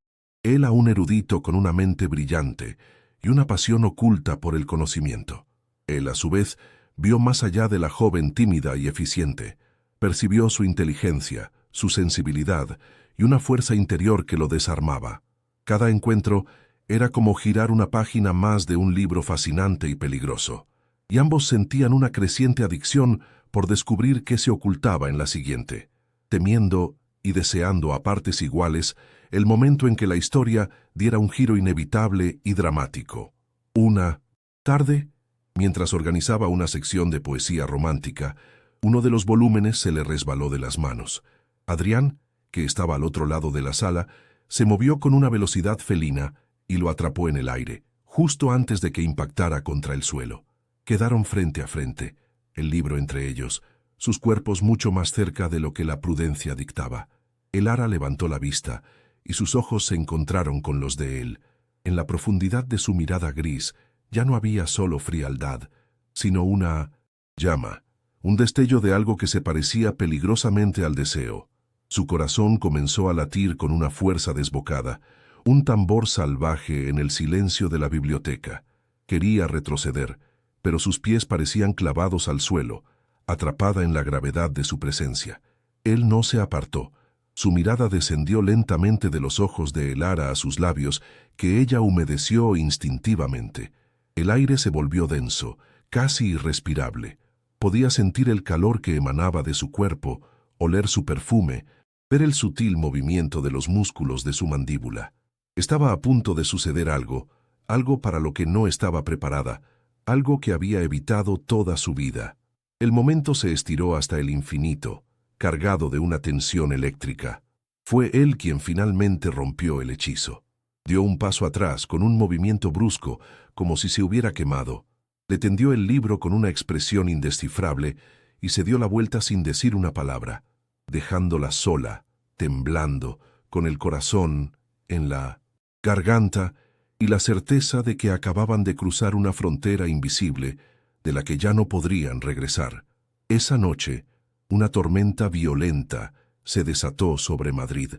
él a un erudito con una mente brillante y una pasión oculta por el conocimiento. Él, a su vez, vio más allá de la joven tímida y eficiente. Percibió su inteligencia, su sensibilidad y una fuerza interior que lo desarmaba. Cada encuentro era como girar una página más de un libro fascinante y peligroso, y ambos sentían una creciente adicción por descubrir qué se ocultaba en la siguiente, temiendo y deseando a partes iguales el momento en que la historia diera un giro inevitable y dramático. Una tarde, mientras organizaba una sección de poesía romántica, uno de los volúmenes se le resbaló de las manos. Adrián, que estaba al otro lado de la sala, se movió con una velocidad felina y lo atrapó en el aire, justo antes de que impactara contra el suelo. Quedaron frente a frente, el libro entre ellos, sus cuerpos mucho más cerca de lo que la prudencia dictaba. Elara levantó la vista y sus ojos se encontraron con los de él. En la profundidad de su mirada gris ya no había solo frialdad, sino una llama, un destello de algo que se parecía peligrosamente al deseo. Su corazón comenzó a latir con una fuerza desbocada, un tambor salvaje en el silencio de la biblioteca. Quería retroceder, pero sus pies parecían clavados al suelo, atrapada en la gravedad de su presencia. Él no se apartó. Su mirada descendió lentamente de los ojos de Elara a sus labios, que ella humedeció instintivamente. El aire se volvió denso, casi irrespirable. Podía sentir el calor que emanaba de su cuerpo, oler su perfume, ver el sutil movimiento de los músculos de su mandíbula. Estaba a punto de suceder algo, algo para lo que no estaba preparada, algo que había evitado toda su vida. El momento se estiró hasta el infinito, cargado de una tensión eléctrica. Fue él quien finalmente rompió el hechizo. Dio un paso atrás con un movimiento brusco, como si se hubiera quemado. Le tendió el libro con una expresión indescifrable y se dio la vuelta sin decir una palabra, dejándola sola, temblando, con el corazón en la garganta y la certeza de que acababan de cruzar una frontera invisible de la que ya no podrían regresar. Esa noche, una tormenta violenta se desató sobre Madrid.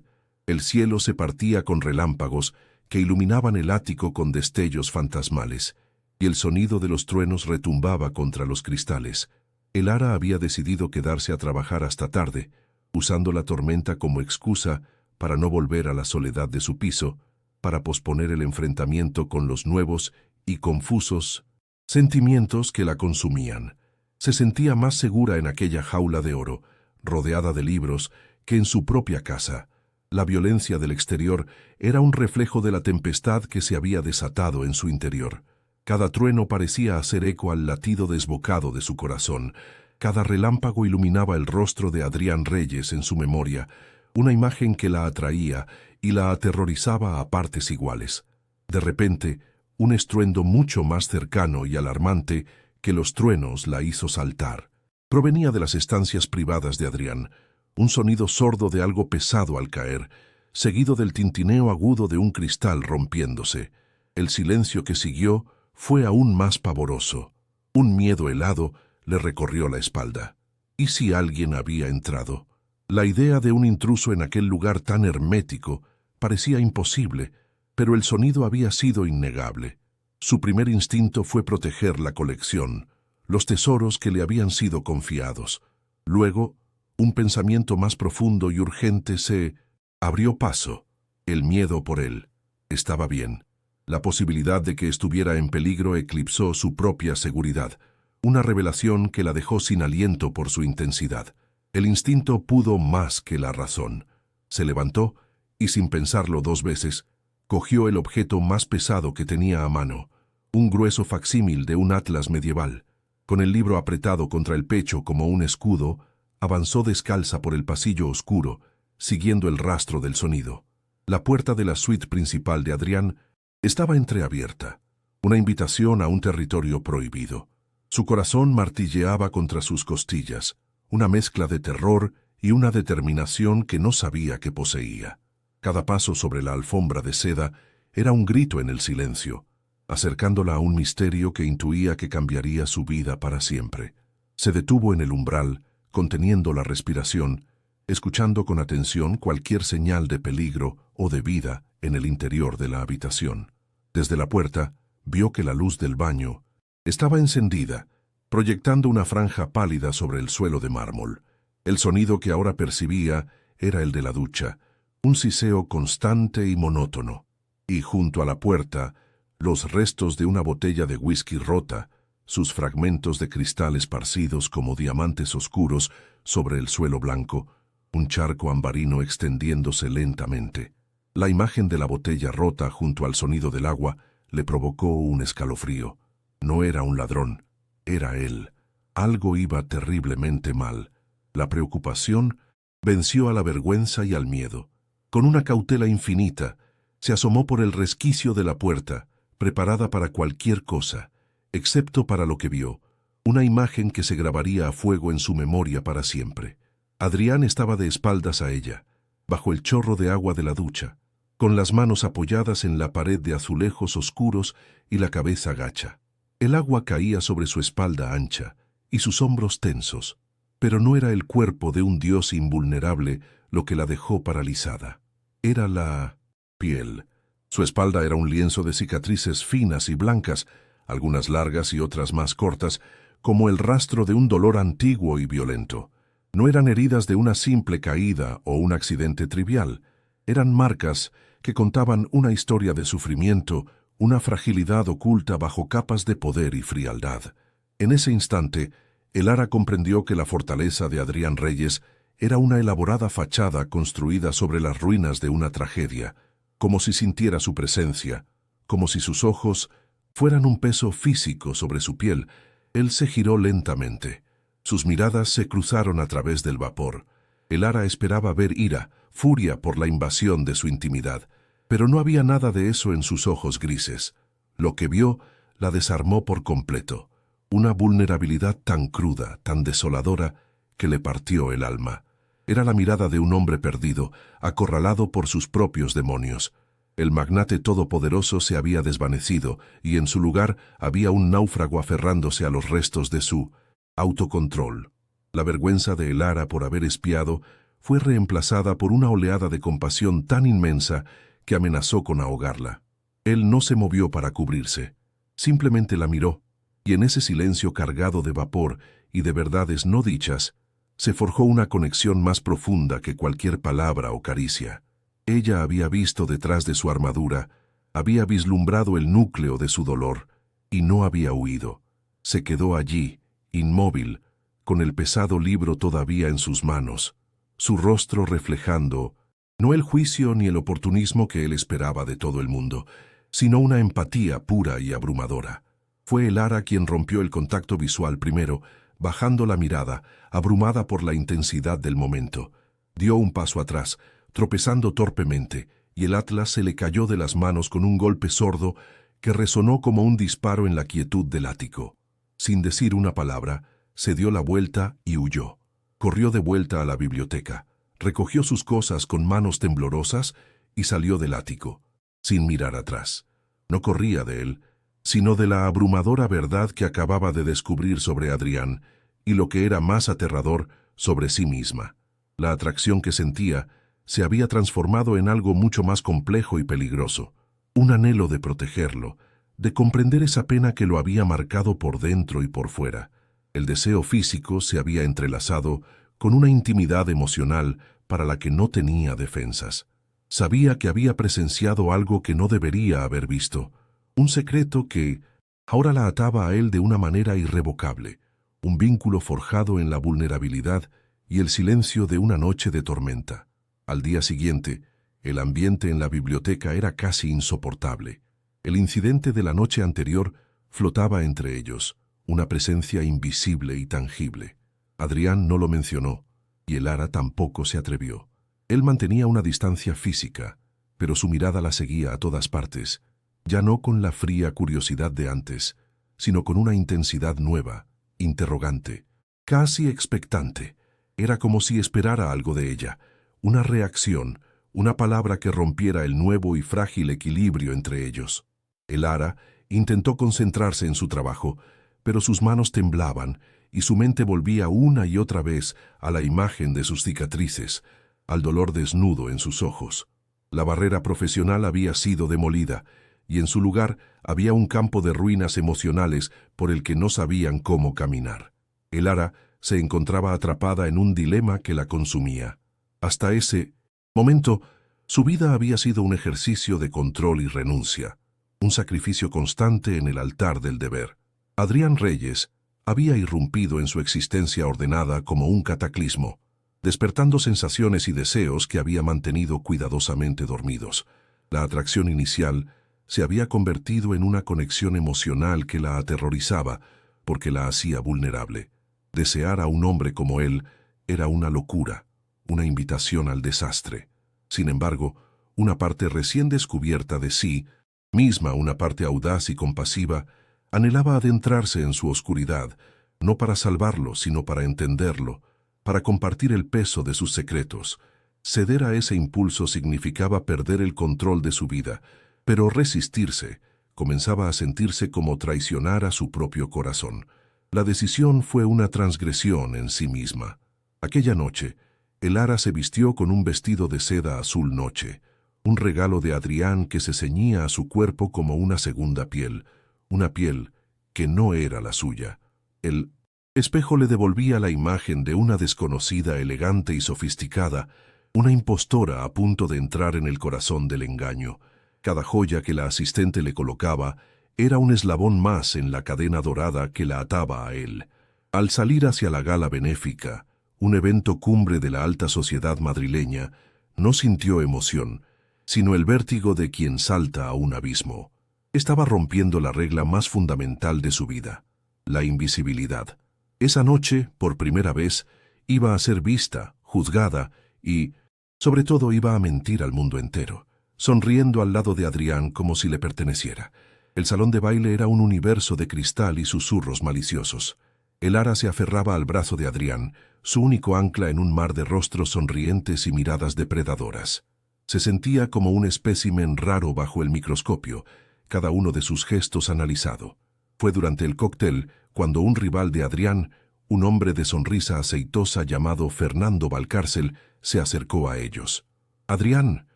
El cielo se partía con relámpagos que iluminaban el ático con destellos fantasmales, y el sonido de los truenos retumbaba contra los cristales. Elara había decidido quedarse a trabajar hasta tarde, usando la tormenta como excusa para no volver a la soledad de su piso, para posponer el enfrentamiento con los nuevos y confusos sentimientos que la consumían. Se sentía más segura en aquella jaula de oro, rodeada de libros, que en su propia casa. La violencia del exterior era un reflejo de la tempestad que se había desatado en su interior. Cada trueno parecía hacer eco al latido desbocado de su corazón. Cada relámpago iluminaba el rostro de Adrián Reyes en su memoria, una imagen que la atraía y la aterrorizaba a partes iguales. De repente, un estruendo mucho más cercano y alarmante que los truenos la hizo saltar. Provenía de las estancias privadas de Adrián, un sonido sordo de algo pesado al caer, seguido del tintineo agudo de un cristal rompiéndose. El silencio que siguió fue aún más pavoroso. Un miedo helado le recorrió la espalda. ¿Y si alguien había entrado? La idea de un intruso en aquel lugar tan hermético parecía imposible, pero el sonido había sido innegable. Su primer instinto fue proteger la colección, los tesoros que le habían sido confiados. Luego, un pensamiento más profundo y urgente se abrió paso. El miedo por él. Estaba bien. La posibilidad de que estuviera en peligro eclipsó su propia seguridad, una revelación que la dejó sin aliento por su intensidad. El instinto pudo más que la razón. Se levantó y, sin pensarlo dos veces, cogió el objeto más pesado que tenía a mano, un grueso facsímil de un atlas medieval. Con el libro apretado contra el pecho como un escudo, avanzó descalza por el pasillo oscuro, siguiendo el rastro del sonido. La puerta de la suite principal de Adrián estaba entreabierta, una invitación a un territorio prohibido. Su corazón martilleaba contra sus costillas, una mezcla de terror y una determinación que no sabía que poseía. Cada paso sobre la alfombra de seda era un grito en el silencio, acercándola a un misterio que intuía que cambiaría su vida para siempre. Se detuvo en el umbral, conteniendo la respiración, escuchando con atención cualquier señal de peligro o de vida en el interior de la habitación. Desde la puerta, vio que la luz del baño estaba encendida, proyectando una franja pálida sobre el suelo de mármol. El sonido que ahora percibía era el de la ducha, un siseo constante y monótono. Y junto a la puerta, los restos de una botella de whisky rota, sus fragmentos de cristal esparcidos como diamantes oscuros sobre el suelo blanco, un charco ambarino extendiéndose lentamente. La imagen de la botella rota junto al sonido del agua le provocó un escalofrío. No era un ladrón, era él. Algo iba terriblemente mal. La preocupación venció a la vergüenza y al miedo. Con una cautela infinita, se asomó por el resquicio de la puerta, preparada para cualquier cosa, excepto para lo que vio, una imagen que se grabaría a fuego en su memoria para siempre. Adrián estaba de espaldas a ella, bajo el chorro de agua de la ducha, con las manos apoyadas en la pared de azulejos oscuros y la cabeza gacha. El agua caía sobre su espalda ancha y sus hombros tensos, pero no era el cuerpo de un dios invulnerable lo que la dejó paralizada. Era la piel. Su espalda era un lienzo de cicatrices finas y blancas, algunas largas y otras más cortas, como el rastro de un dolor antiguo y violento. No eran heridas de una simple caída o un accidente trivial. Eran marcas que contaban una historia de sufrimiento, una fragilidad oculta bajo capas de poder y frialdad. En ese instante, Elara comprendió que la fortaleza de Adrián Reyes era una elaborada fachada construida sobre las ruinas de una tragedia, como si sintiera su presencia, como si sus ojos fueran un peso físico sobre su piel. Él se giró lentamente. Sus miradas se cruzaron a través del vapor. Elara esperaba ver ira, furia por la invasión de su intimidad, pero no había nada de eso en sus ojos grises. Lo que vio la desarmó por completo. Una vulnerabilidad tan cruda, tan desoladora, que le partió el alma. Era la mirada de un hombre perdido, acorralado por sus propios demonios. El magnate todopoderoso se había desvanecido, y en su lugar había un náufrago aferrándose a los restos de su autocontrol. La vergüenza de Elara por haber espiado fue reemplazada por una oleada de compasión tan inmensa que amenazó con ahogarla. Él no se movió para cubrirse, simplemente la miró, y en ese silencio cargado de vapor y de verdades no dichas, se forjó una conexión más profunda que cualquier palabra o caricia. Ella había visto detrás de su armadura, había vislumbrado el núcleo de su dolor, y no había huido. Se quedó allí, inmóvil, con el pesado libro todavía en sus manos, su rostro reflejando, no el juicio ni el oportunismo que él esperaba de todo el mundo, sino una empatía pura y abrumadora. Fue Elara quien rompió el contacto visual primero, bajando la mirada, abrumada por la intensidad del momento. Dio un paso atrás, tropezando torpemente, y el atlas se le cayó de las manos con un golpe sordo que resonó como un disparo en la quietud del ático. Sin decir una palabra, se dio la vuelta y huyó. Corrió de vuelta a la biblioteca, recogió sus cosas con manos temblorosas y salió del ático, sin mirar atrás. No corría de él, sino de la abrumadora verdad que acababa de descubrir sobre Adrián y lo que era más aterrador, sobre sí misma. La atracción que sentía se había transformado en algo mucho más complejo y peligroso. Un anhelo de protegerlo, de comprender esa pena que lo había marcado por dentro y por fuera. El deseo físico se había entrelazado con una intimidad emocional para la que no tenía defensas. Sabía que había presenciado algo que no debería haber visto, un secreto que ahora la ataba a él de una manera irrevocable, un vínculo forjado en la vulnerabilidad y el silencio de una noche de tormenta. Al día siguiente, el ambiente en la biblioteca era casi insoportable. El incidente de la noche anterior flotaba entre ellos, una presencia invisible y tangible. Adrián no lo mencionó, y Elara tampoco se atrevió. Él mantenía una distancia física, pero su mirada la seguía a todas partes, ya no con la fría curiosidad de antes, sino con una intensidad nueva, interrogante, casi expectante. Era como si esperara algo de ella, una reacción, una palabra que rompiera el nuevo y frágil equilibrio entre ellos. Elara intentó concentrarse en su trabajo, pero sus manos temblaban y su mente volvía una y otra vez a la imagen de sus cicatrices, al dolor desnudo en sus ojos. La barrera profesional había sido demolida, y en su lugar había un campo de ruinas emocionales por el que no sabían cómo caminar. Elara se encontraba atrapada en un dilema que la consumía. Hasta ese momento, su vida había sido un ejercicio de control y renuncia, un sacrificio constante en el altar del deber. Adrián Reyes había irrumpido en su existencia ordenada como un cataclismo, despertando sensaciones y deseos que había mantenido cuidadosamente dormidos. La atracción inicial se había convertido en una conexión emocional que la aterrorizaba porque la hacía vulnerable. Desear a un hombre como él era una locura, una invitación al desastre. Sin embargo, una parte recién descubierta de sí misma, una parte audaz y compasiva, anhelaba adentrarse en su oscuridad, no para salvarlo, sino para entenderlo, para compartir el peso de sus secretos. Ceder a ese impulso significaba perder el control de su vida, pero resistirse comenzaba a sentirse como traicionar a su propio corazón. La decisión fue una transgresión en sí misma. Aquella noche, Elara se vistió con un vestido de seda azul noche, un regalo de Adrián que se ceñía a su cuerpo como una segunda piel, una piel que no era la suya. El espejo le devolvía la imagen de una desconocida elegante y sofisticada, una impostora a punto de entrar en el corazón del engaño. Cada joya que la asistente le colocaba era un eslabón más en la cadena dorada que la ataba a él. Al salir hacia la gala benéfica, un evento cumbre de la alta sociedad madrileña, no sintió emoción, sino el vértigo de quien salta a un abismo. Estaba rompiendo la regla más fundamental de su vida, la invisibilidad. Esa noche, por primera vez, iba a ser vista, juzgada y, sobre todo, iba a mentir al mundo entero, sonriendo al lado de Adrián como si le perteneciera. El salón de baile era un universo de cristal y susurros maliciosos. Elara se aferraba al brazo de Adrián, su único ancla en un mar de rostros sonrientes y miradas depredadoras. Se sentía como un espécimen raro bajo el microscopio, cada uno de sus gestos analizado. Fue durante el cóctel cuando un rival de Adrián, un hombre de sonrisa aceitosa llamado Fernando Valcárcel, se acercó a ellos. Adrián,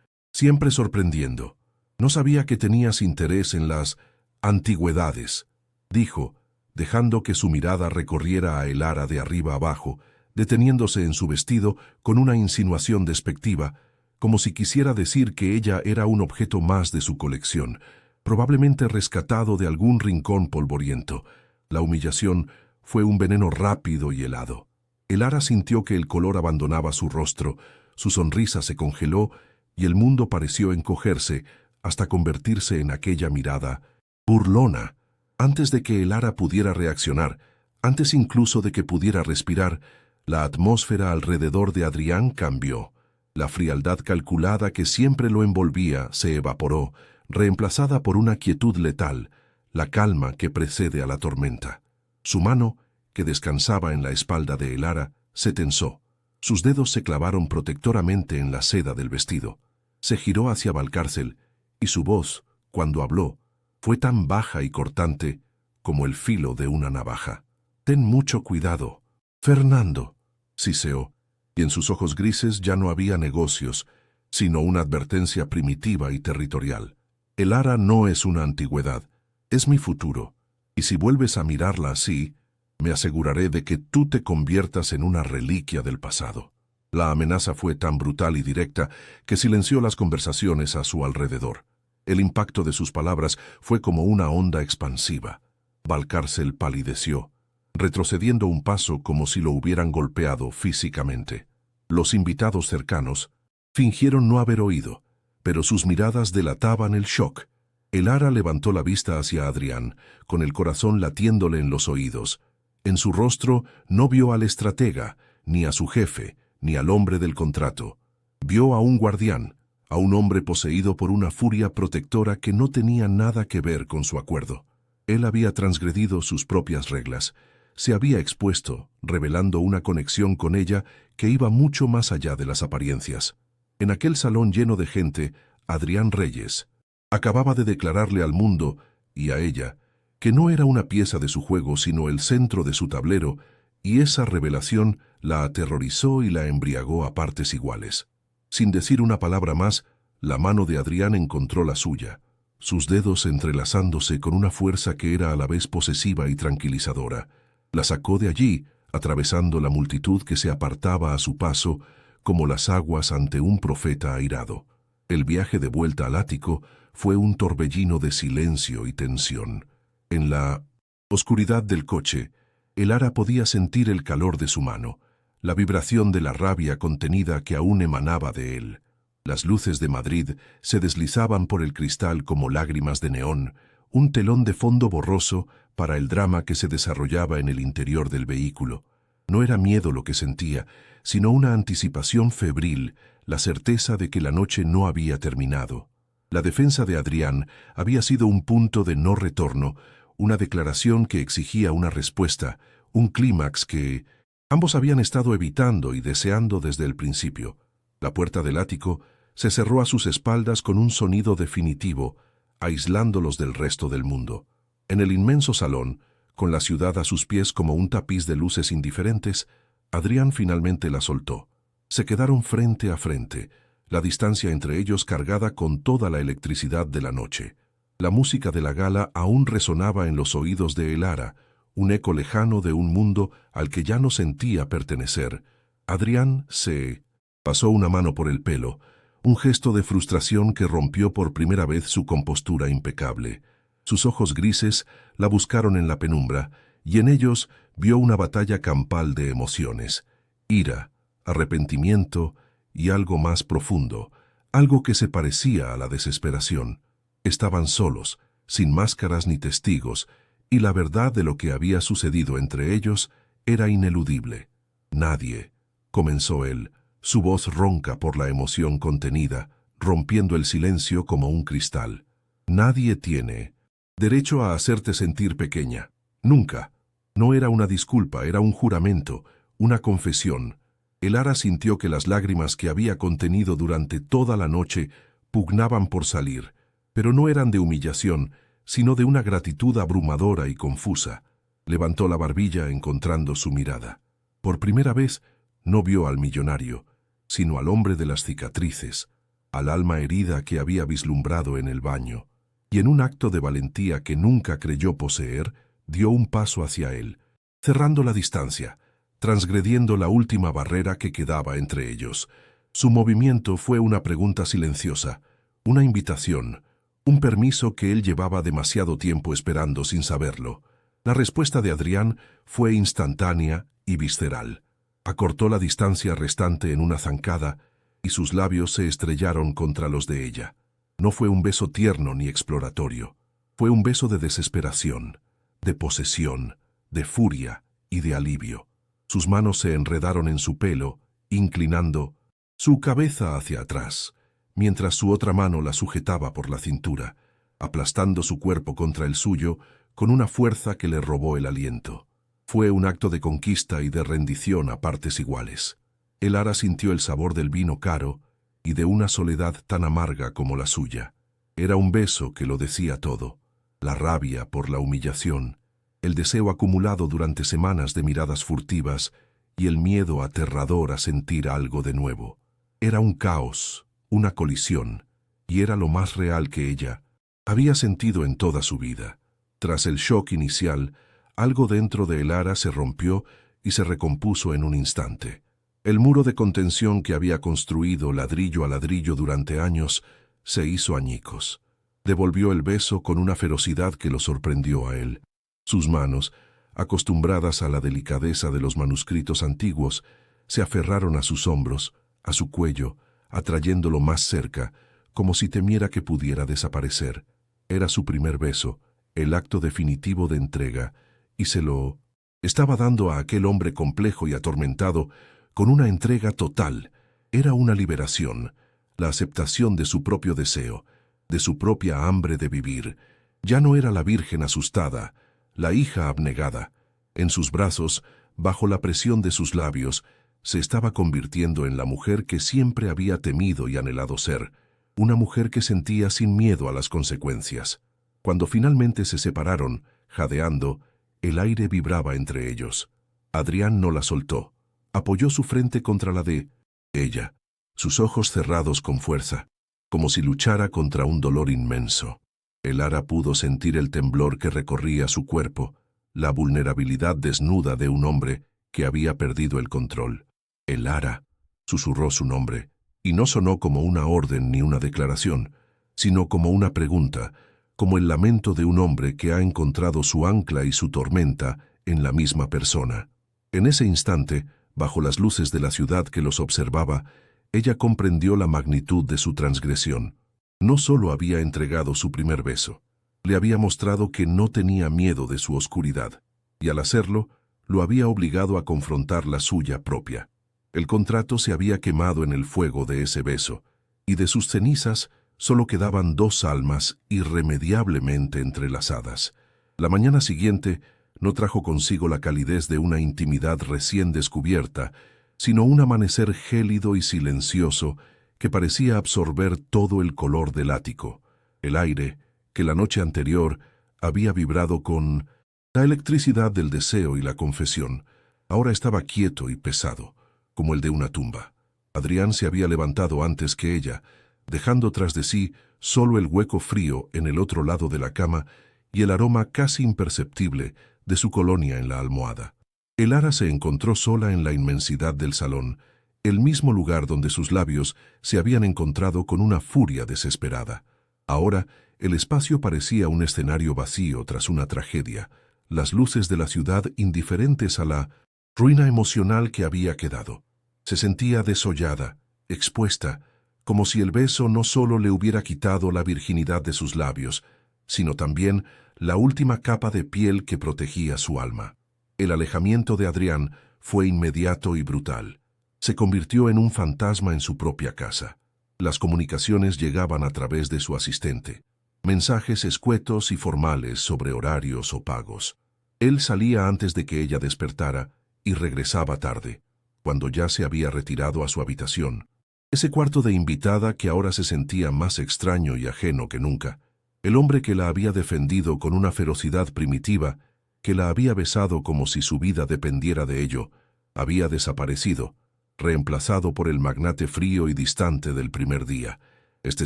siempre sorprendiendo, no sabía que tenías interés en las antigüedades, dijo, dejando que su mirada recorriera a Elara de arriba abajo, deteniéndose en su vestido con una insinuación despectiva, como si quisiera decir que ella era un objeto más de su colección, probablemente rescatado de algún rincón polvoriento. La humillación fue un veneno rápido y helado. Elara sintió que el color abandonaba su rostro, su sonrisa se congeló y el mundo pareció encogerse hasta convertirse en aquella mirada burlona. Antes de que Elara pudiera reaccionar, antes incluso de que pudiera respirar, la atmósfera alrededor de Adrián cambió. La frialdad calculada que siempre lo envolvía se evaporó, reemplazada por una quietud letal, la calma que precede a la tormenta. Su mano, que descansaba en la espalda de Elara, se tensó. Sus dedos se clavaron protectoramente en la seda del vestido. Se giró hacia Valcárcel, y su voz, cuando habló, fue tan baja y cortante como el filo de una navaja. «Ten mucho cuidado, Fernando», siseó. y en sus ojos grises ya no había negocios, sino una advertencia primitiva y territorial. El Ara no es una antigüedad, es mi futuro, y si vuelves a mirarla así, me aseguraré de que tú te conviertas en una reliquia del pasado. La amenaza fue tan brutal y directa que silenció las conversaciones a su alrededor. El impacto de sus palabras fue como una onda expansiva. Valcárcel palideció, retrocediendo un paso como si lo hubieran golpeado físicamente. Los invitados cercanos fingieron no haber oído, pero sus miradas delataban el shock. El Ara levantó la vista hacia Adrián, con el corazón latiéndole en los oídos. En su rostro no vio al estratega, ni a su jefe, ni al hombre del contrato. Vio a un guardián, a un hombre poseído por una furia protectora que no tenía nada que ver con su acuerdo. Él había transgredido sus propias reglas, se había expuesto, revelando una conexión con ella que iba mucho más allá de las apariencias. En aquel salón lleno de gente, Adrián Reyes acababa de declararle al mundo, y a ella, que no era una pieza de su juego sino el centro de su tablero, y esa revelación la aterrorizó y la embriagó a partes iguales. Sin decir una palabra más, la mano de Adrián encontró la suya, sus dedos entrelazándose con una fuerza que era a la vez posesiva y tranquilizadora. La sacó de allí, atravesando la multitud que se apartaba a su paso, como las aguas ante un profeta airado. El viaje de vuelta al ático fue un torbellino de silencio y tensión. En la oscuridad del coche, el Ara podía sentir el calor de su mano, la vibración de la rabia contenida que aún emanaba de él. Las luces de Madrid se deslizaban por el cristal como lágrimas de neón, un telón de fondo borroso para el drama que se desarrollaba en el interior del vehículo. No era miedo lo que sentía, sino una anticipación febril, la certeza de que la noche no había terminado. La defensa de Adrián había sido un punto de no retorno, una declaración que exigía una respuesta, un clímax que ambos habían estado evitando y deseando desde el principio. La puerta del ático se cerró a sus espaldas con un sonido definitivo, aislándolos del resto del mundo. En el inmenso salón, con la ciudad a sus pies como un tapiz de luces indiferentes, Adrián finalmente la soltó. Se quedaron frente a frente, la distancia entre ellos cargada con toda la electricidad de la noche. La música de la gala aún resonaba en los oídos de El Ara, un eco lejano de un mundo al que ya no sentía pertenecer. Adrián se pasó una mano por el pelo, un gesto de frustración que rompió por primera vez su compostura impecable. Sus ojos grises la buscaron en la penumbra, y en ellos vio una batalla campal de emociones, ira, arrepentimiento y algo más profundo, algo que se parecía a la desesperación. Estaban solos, sin máscaras ni testigos, y la verdad de lo que había sucedido entre ellos era ineludible. Nadie, comenzó él, su voz ronca por la emoción contenida, rompiendo el silencio como un cristal. Nadie tiene derecho a hacerte sentir pequeña. Nunca. No era una disculpa, era un juramento, una confesión. El Ara sintió que las lágrimas que había contenido durante toda la noche pugnaban por salir, pero no eran de humillación, sino de una gratitud abrumadora y confusa. Levantó la barbilla encontrando su mirada. Por primera vez no vio al millonario, sino al hombre de las cicatrices, al alma herida que había vislumbrado en el baño, y en un acto de valentía que nunca creyó poseer, dio un paso hacia él, cerrando la distancia, transgrediendo la última barrera que quedaba entre ellos. Su movimiento fue una pregunta silenciosa, una invitación, un permiso que él llevaba demasiado tiempo esperando sin saberlo. La respuesta de Adrián fue instantánea y visceral. Acortó la distancia restante en una zancada y sus labios se estrellaron contra los de ella. No fue un beso tierno ni exploratorio. Fue un beso de desesperación, de posesión, de furia y de alivio. Sus manos se enredaron en su pelo, inclinando su cabeza hacia atrás, mientras su otra mano la sujetaba por la cintura, aplastando su cuerpo contra el suyo con una fuerza que le robó el aliento. Fue un acto de conquista y de rendición a partes iguales. El Ara sintió el sabor del vino caro y de una soledad tan amarga como la suya. Era un beso que lo decía todo. La rabia por la humillación, el deseo acumulado durante semanas de miradas furtivas y el miedo aterrador a sentir algo de nuevo. Era un caos, una colisión, y era lo más real que ella había sentido en toda su vida. Tras el shock inicial, algo dentro de Elara se rompió y se recompuso en un instante. El muro de contención que había construido ladrillo a ladrillo durante años se hizo añicos. Devolvió el beso con una ferocidad que lo sorprendió a él. Sus manos, acostumbradas a la delicadeza de los manuscritos antiguos, se aferraron a sus hombros, a su cuello, atrayéndolo más cerca, como si temiera que pudiera desaparecer. Era su primer beso, el acto definitivo de entrega, y se lo estaba dando a aquel hombre complejo y atormentado con una entrega total. Era una liberación, la aceptación de su propio deseo, de su propia hambre de vivir. Ya no era la virgen asustada, la hija abnegada. En sus brazos, bajo la presión de sus labios, se estaba convirtiendo en la mujer que siempre había temido y anhelado ser, una mujer que sentía sin miedo a las consecuencias. Cuando finalmente se separaron, jadeando, el aire vibraba entre ellos. Adrián no la soltó. Apoyó su frente contra la de ella, sus ojos cerrados con fuerza, como si luchara contra un dolor inmenso. Elara pudo sentir el temblor que recorría su cuerpo, la vulnerabilidad desnuda de un hombre que había perdido el control. Elara, susurró su nombre, y no sonó como una orden ni una declaración, sino como una pregunta, como el lamento de un hombre que ha encontrado su ancla y su tormenta en la misma persona. En ese instante, bajo las luces de la ciudad que los observaba, ella comprendió la magnitud de su transgresión. No solo había entregado su primer beso, le había mostrado que no tenía miedo de su oscuridad, y al hacerlo, lo había obligado a confrontar la suya propia. El contrato se había quemado en el fuego de ese beso, y de sus cenizas solo quedaban dos almas irremediablemente entrelazadas. La mañana siguiente no trajo consigo la calidez de una intimidad recién descubierta, sino un amanecer gélido y silencioso que parecía absorber todo el color del ático. El aire, que la noche anterior había vibrado con la electricidad del deseo y la confesión, ahora estaba quieto y pesado, como el de una tumba. Adrián se había levantado antes que ella, dejando tras de sí solo el hueco frío en el otro lado de la cama y el aroma casi imperceptible de su colonia en la almohada. Elara se encontró sola en la inmensidad del salón, el mismo lugar donde sus labios se habían encontrado con una furia desesperada. Ahora, el espacio parecía un escenario vacío tras una tragedia, las luces de la ciudad indiferentes a la ruina emocional que había quedado. Se sentía desollada, expuesta, como si el beso no solo le hubiera quitado la virginidad de sus labios, sino también la última capa de piel que protegía su alma. El alejamiento de Adrián fue inmediato y brutal. Se convirtió en un fantasma en su propia casa. Las comunicaciones llegaban a través de su asistente. Mensajes escuetos y formales sobre horarios o pagos. Él salía antes de que ella despertara y regresaba tarde, cuando ya se había retirado a su habitación. Ese cuarto de invitada que ahora se sentía más extraño y ajeno que nunca. El hombre que la había defendido con una ferocidad primitiva, que la había besado como si su vida dependiera de ello, había desaparecido, reemplazado por el magnate frío y distante del primer día. Este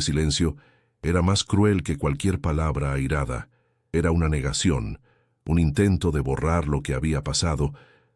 silencio era más cruel que cualquier palabra airada. Era una negación, un intento de borrar lo que había pasado,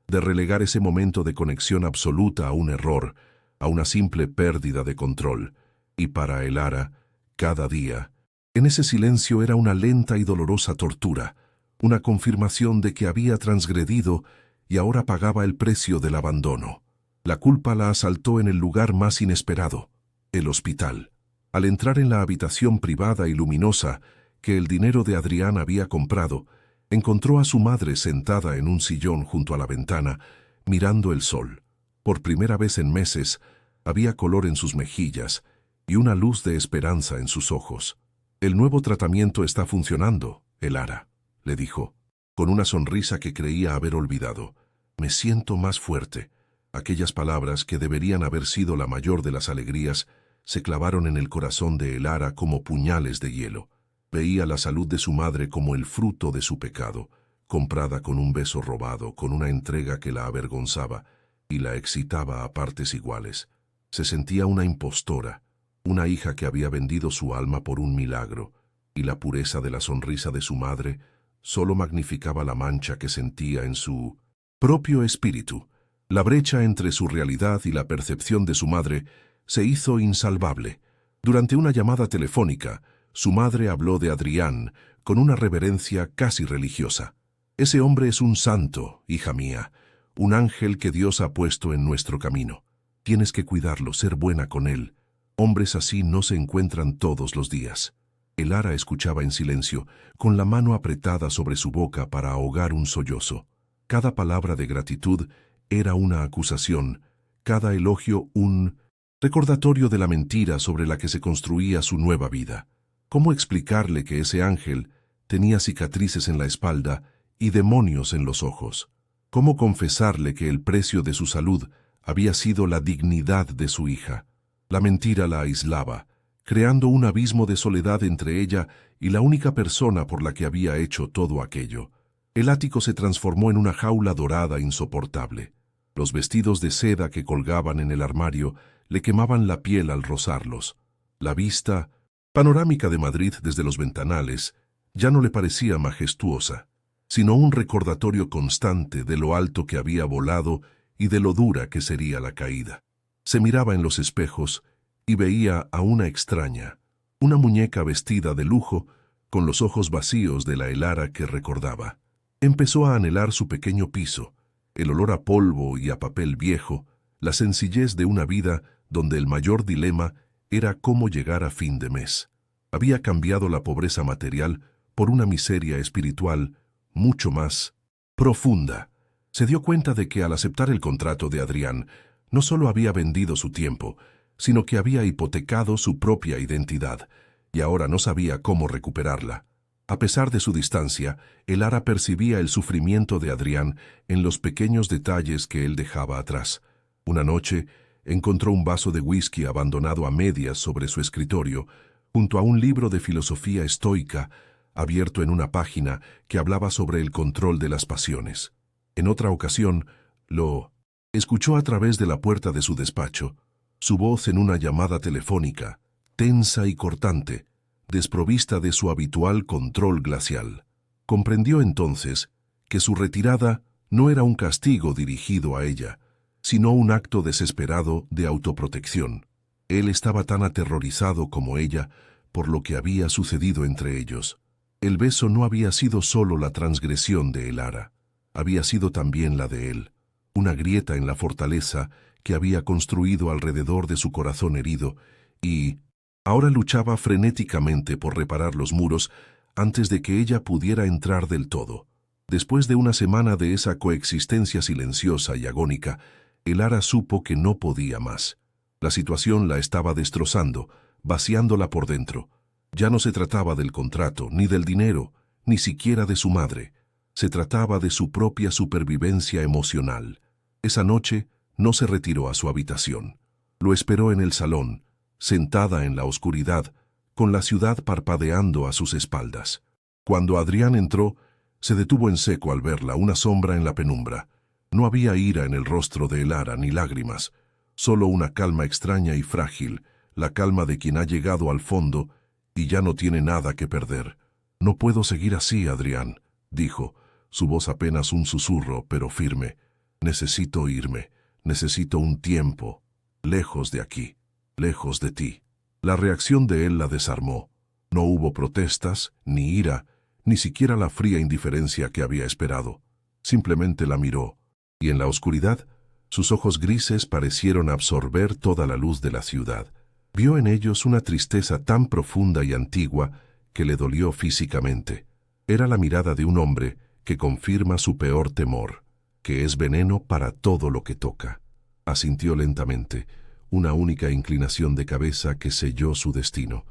de relegar ese momento de conexión absoluta a un error, a una simple pérdida de control. Y para Elara, cada día, en ese silencio era una lenta y dolorosa tortura, una confirmación de que había transgredido y ahora pagaba el precio del abandono. La culpa la asaltó en el lugar más inesperado, el hospital. Al entrar en la habitación privada y luminosa que el dinero de Adrián había comprado, encontró a su madre sentada en un sillón junto a la ventana, mirando el sol. Por primera vez en meses, había color en sus mejillas y una luz de esperanza en sus ojos. «El nuevo tratamiento está funcionando, Elara», le dijo, con una sonrisa que creía haber olvidado. «Me siento más fuerte». Aquellas palabras, que deberían haber sido la mayor de las alegrías, se clavaron en el corazón de Elara como puñales de hielo. Veía la salud de su madre como el fruto de su pecado, comprada con un beso robado, con una entrega que la avergonzaba, y la excitaba a partes iguales. Se sentía una impostora, una hija que había vendido su alma por un milagro, y la pureza de la sonrisa de su madre solo magnificaba la mancha que sentía en su propio espíritu. La brecha entre su realidad y la percepción de su madre se hizo insalvable. Durante una llamada telefónica, su madre habló de Adrián con una reverencia casi religiosa. «Ese hombre es un santo, hija mía, un ángel que Dios ha puesto en nuestro camino. Tienes que cuidarlo, ser buena con él. Hombres así no se encuentran todos los días». Elara escuchaba en silencio, con la mano apretada sobre su boca para ahogar un sollozo. Cada palabra de gratitud era una acusación, cada elogio un recordatorio de la mentira sobre la que se construía su nueva vida. ¿Cómo explicarle que ese ángel tenía cicatrices en la espalda y demonios en los ojos? ¿Cómo confesarle que el precio de su salud había sido la dignidad de su hija? La mentira la aislaba, creando un abismo de soledad entre ella y la única persona por la que había hecho todo aquello. El ático se transformó en una jaula dorada insoportable. Los vestidos de seda que colgaban en el armario le quemaban la piel al rozarlos. La vista panorámica de Madrid desde los ventanales ya no le parecía majestuosa, sino un recordatorio constante de lo alto que había volado y de lo dura que sería la caída. Se miraba en los espejos y veía a una extraña, una muñeca vestida de lujo, con los ojos vacíos de la Elara que recordaba. Empezó a anhelar su pequeño piso, el olor a polvo y a papel viejo, la sencillez de una vida donde el mayor dilema era cómo llegar a fin de mes. Había cambiado la pobreza material por una miseria espiritual mucho más profunda. Se dio cuenta de que al aceptar el contrato de Adrián, no solo había vendido su tiempo, sino que había hipotecado su propia identidad, y ahora no sabía cómo recuperarla. A pesar de su distancia, Elara percibía el sufrimiento de Adrián en los pequeños detalles que él dejaba atrás. Una noche, encontró un vaso de whisky abandonado a medias sobre su escritorio, junto a un libro de filosofía estoica, abierto en una página que hablaba sobre el control de las pasiones. En otra ocasión, lo escuchó a través de la puerta de su despacho, su voz en una llamada telefónica, tensa y cortante, desprovista de su habitual control glacial. Comprendió entonces que su retirada no era un castigo dirigido a ella, sino un acto desesperado de autoprotección. Él estaba tan aterrorizado como ella por lo que había sucedido entre ellos. El beso no había sido solo la transgresión de Elara, había sido también la de él, una grieta en la fortaleza que había construido alrededor de su corazón herido, y ahora luchaba frenéticamente por reparar los muros antes de que ella pudiera entrar del todo. Después de una semana de esa coexistencia silenciosa y agónica, Elara supo que no podía más. La situación la estaba destrozando, vaciándola por dentro. Ya no se trataba del contrato, ni del dinero, ni siquiera de su madre. Se trataba de su propia supervivencia emocional. Esa noche no se retiró a su habitación. Lo esperó en el salón, sentada en la oscuridad, con la ciudad parpadeando a sus espaldas. Cuando Adrián entró, se detuvo en seco al verla, una sombra en la penumbra. No había ira en el rostro de Elara ni lágrimas, solo una calma extraña y frágil, la calma de quien ha llegado al fondo y ya no tiene nada que perder. «No puedo seguir así, Adrián», dijo, su voz apenas un susurro, pero firme. «Necesito irme, necesito un tiempo, lejos de aquí, lejos de ti». La reacción de él la desarmó. No hubo protestas, ni ira, ni siquiera la fría indiferencia que había esperado. Simplemente la miró, y en la oscuridad, sus ojos grises parecieron absorber toda la luz de la ciudad. Vio en ellos una tristeza tan profunda y antigua que le dolió físicamente. Era la mirada de un hombre que confirma su peor temor, que es veneno para todo lo que toca. Asintió lentamente, una única inclinación de cabeza que selló su destino.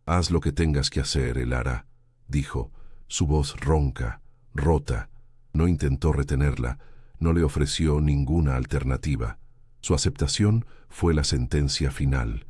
«Haz lo que tengas que hacer, Elara», dijo, su voz ronca, rota. No intentó retenerla, no le ofreció ninguna alternativa. Su aceptación fue la sentencia final.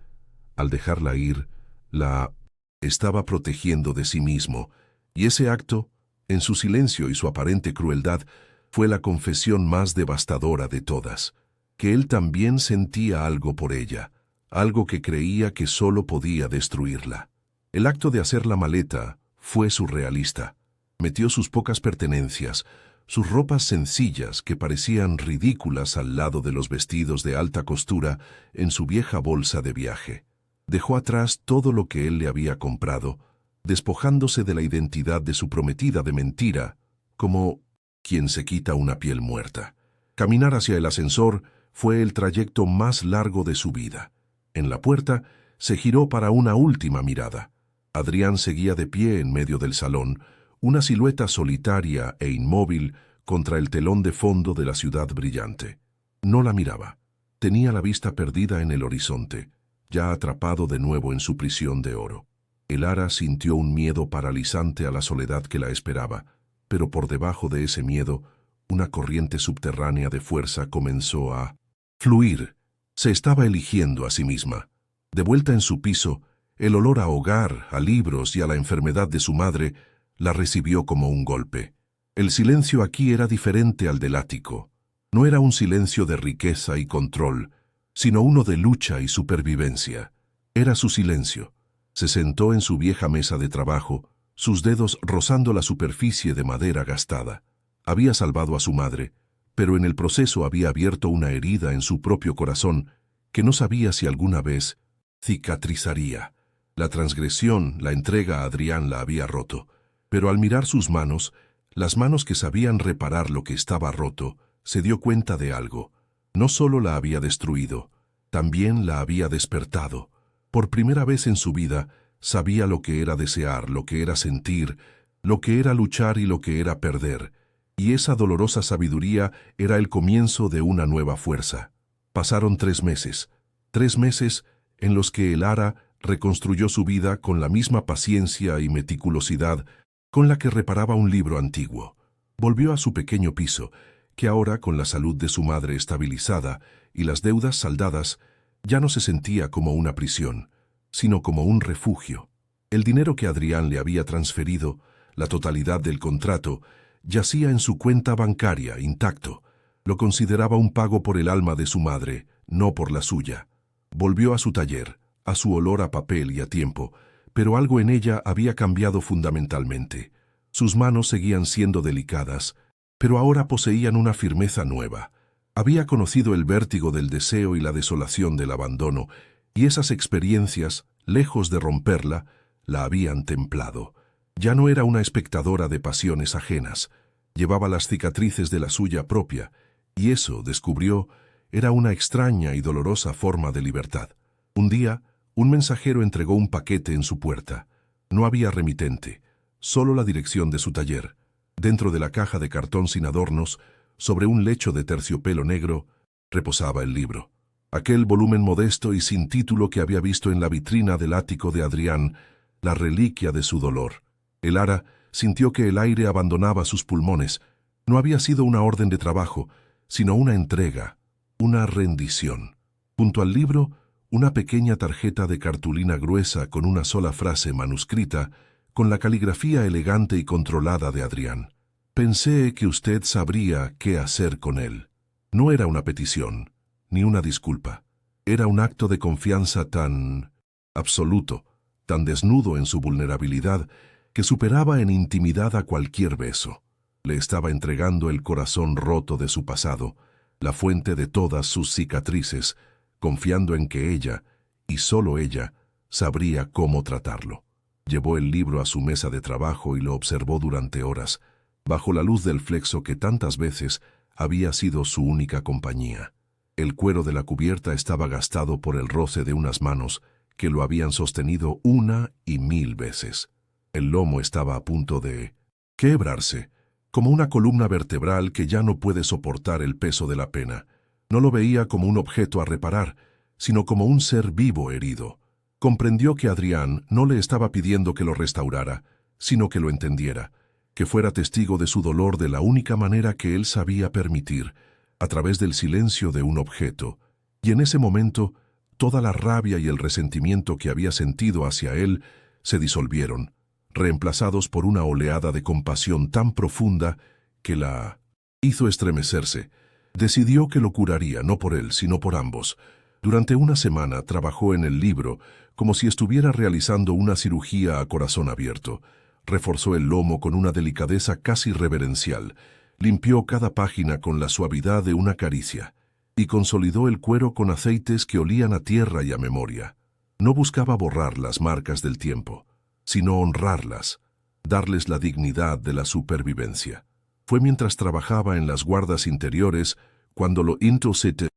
Al dejarla ir, la estaba protegiendo de sí mismo, y ese acto, en su silencio y su aparente crueldad, fue la confesión más devastadora de todas. que él también sentía algo por ella, algo que creía que solo podía destruirla. El acto de hacer la maleta fue surrealista. Metió sus pocas pertenencias, sus ropas sencillas que parecían ridículas al lado de los vestidos de alta costura, en su vieja bolsa de viaje. Dejó atrás todo lo que él le había comprado, despojándose de la identidad de su prometida de mentira, como quien se quita una piel muerta. Caminar hacia el ascensor fue el trayecto más largo de su vida. En la puerta se giró para una última mirada. Adrián seguía de pie en medio del salón, una silueta solitaria e inmóvil contra el telón de fondo de la ciudad brillante. No la miraba. Tenía la vista perdida en el horizonte, ya atrapado de nuevo en su prisión de oro. Elara sintió un miedo paralizante a la soledad que la esperaba, pero por debajo de ese miedo, una corriente subterránea de fuerza comenzó a fluir. Se estaba eligiendo a sí misma. De vuelta en su piso, el olor a hogar, a libros y a la enfermedad de su madre la recibió como un golpe. El silencio aquí era diferente al del ático. No era un silencio de riqueza y control, sino uno de lucha y supervivencia. Era su silencio. Se sentó en su vieja mesa de trabajo, sus dedos rozando la superficie de madera gastada. Había salvado a su madre, pero en el proceso había abierto una herida en su propio corazón que no sabía si alguna vez cicatrizaría. La transgresión, la entrega a Adrián la había roto, pero al mirar sus manos, las manos que sabían reparar lo que estaba roto, se dio cuenta de algo. No solo la había destruido, también la había despertado. Por primera vez en su vida, sabía lo que era desear, lo que era sentir, lo que era luchar y lo que era perder. Y esa dolorosa sabiduría era el comienzo de una nueva fuerza. Pasaron 3 meses. 3 meses en los que Elara reconstruyó su vida con la misma paciencia y meticulosidad con la que reparaba un libro antiguo. Volvió a su pequeño piso, que ahora, con la salud de su madre estabilizada y las deudas saldadas, ya no se sentía como una prisión, sino como un refugio. El dinero que Adrián le había transferido, la totalidad del contrato, yacía en su cuenta bancaria, intacto. Lo consideraba un pago por el alma de su madre, no por la suya. Volvió a su taller, a su olor a papel y a tiempo, pero algo en ella había cambiado fundamentalmente. Sus manos seguían siendo delicadas, pero ahora poseían una firmeza nueva. Había conocido el vértigo del deseo y la desolación del abandono, y esas experiencias, lejos de romperla, la habían templado. Ya no era una espectadora de pasiones ajenas. Llevaba las cicatrices de la suya propia, y eso, descubrió, era una extraña y dolorosa forma de libertad. Un día, un mensajero entregó un paquete en su puerta. No había remitente, solo la dirección de su taller. Dentro de la caja de cartón sin adornos, sobre un lecho de terciopelo negro, reposaba el libro. Aquel volumen modesto y sin título que había visto en la vitrina del ático de Adrián, la reliquia de su dolor. Elara sintió que el aire abandonaba sus pulmones. No había sido una orden de trabajo, sino una entrega, una rendición. Junto al libro, una pequeña tarjeta de cartulina gruesa con una sola frase manuscrita, con la caligrafía elegante y controlada de Adrián. Pensé que usted sabría qué hacer con él. No era una petición, ni una disculpa. Era un acto de confianza tan absoluto, tan desnudo en su vulnerabilidad, que superaba en intimidad a cualquier beso. Le estaba entregando el corazón roto de su pasado, la fuente de todas sus cicatrices, confiando en que ella, y solo ella, sabría cómo tratarlo. Llevó el libro a su mesa de trabajo y lo observó durante horas, bajo la luz del flexo que tantas veces había sido su única compañía. El cuero de la cubierta estaba gastado por el roce de unas manos que lo habían sostenido 1 y 1000 veces. El lomo estaba a punto de quebrarse, como una columna vertebral que ya no puede soportar el peso de la pena. No lo veía como un objeto a reparar, sino como un ser vivo herido. Comprendió que Adrián no le estaba pidiendo que lo restaurara, sino que lo entendiera, que fuera testigo de su dolor de la única manera que él sabía permitir, a través del silencio de un objeto. Y en ese momento, toda la rabia y el resentimiento que había sentido hacia él se disolvieron, reemplazados por una oleada de compasión tan profunda que la hizo estremecerse, Decidió que lo curaría, no por él, sino por ambos. Durante una semana trabajó en el libro como si estuviera realizando una cirugía a corazón abierto. Reforzó el lomo con una delicadeza casi reverencial, limpió cada página con la suavidad de una caricia y consolidó el cuero con aceites que olían a tierra y a memoria. No buscaba borrar las marcas del tiempo, sino honrarlas, darles la dignidad de la supervivencia. Fue mientras trabajaba en las guardas interiores cuando lo interceptó.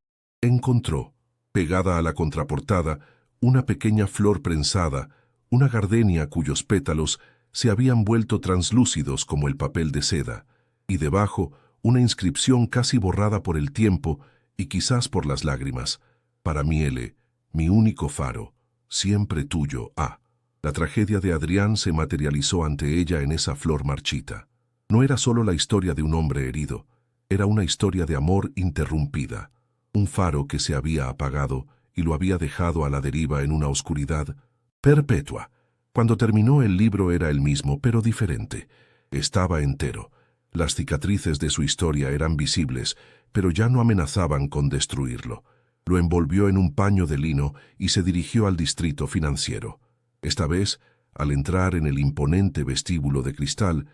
Encontró, pegada a la contraportada, una pequeña flor prensada, una gardenia cuyos pétalos se habían vuelto translúcidos como el papel de seda, y debajo una inscripción casi borrada por el tiempo y quizás por las lágrimas. Para Miele, mi único faro, siempre tuyo, A. La tragedia de Adrián se materializó ante ella en esa flor marchita. No era solo la historia de un hombre herido, era una historia de amor interrumpida, un faro que se había apagado y lo había dejado a la deriva en una oscuridad perpetua. Cuando terminó el libro era el mismo, pero diferente. Estaba entero. Las cicatrices de su historia eran visibles, pero ya no amenazaban con destruirlo. Lo envolvió en un paño de lino y se dirigió al distrito financiero. Esta vez, al entrar en el imponente vestíbulo de cristal,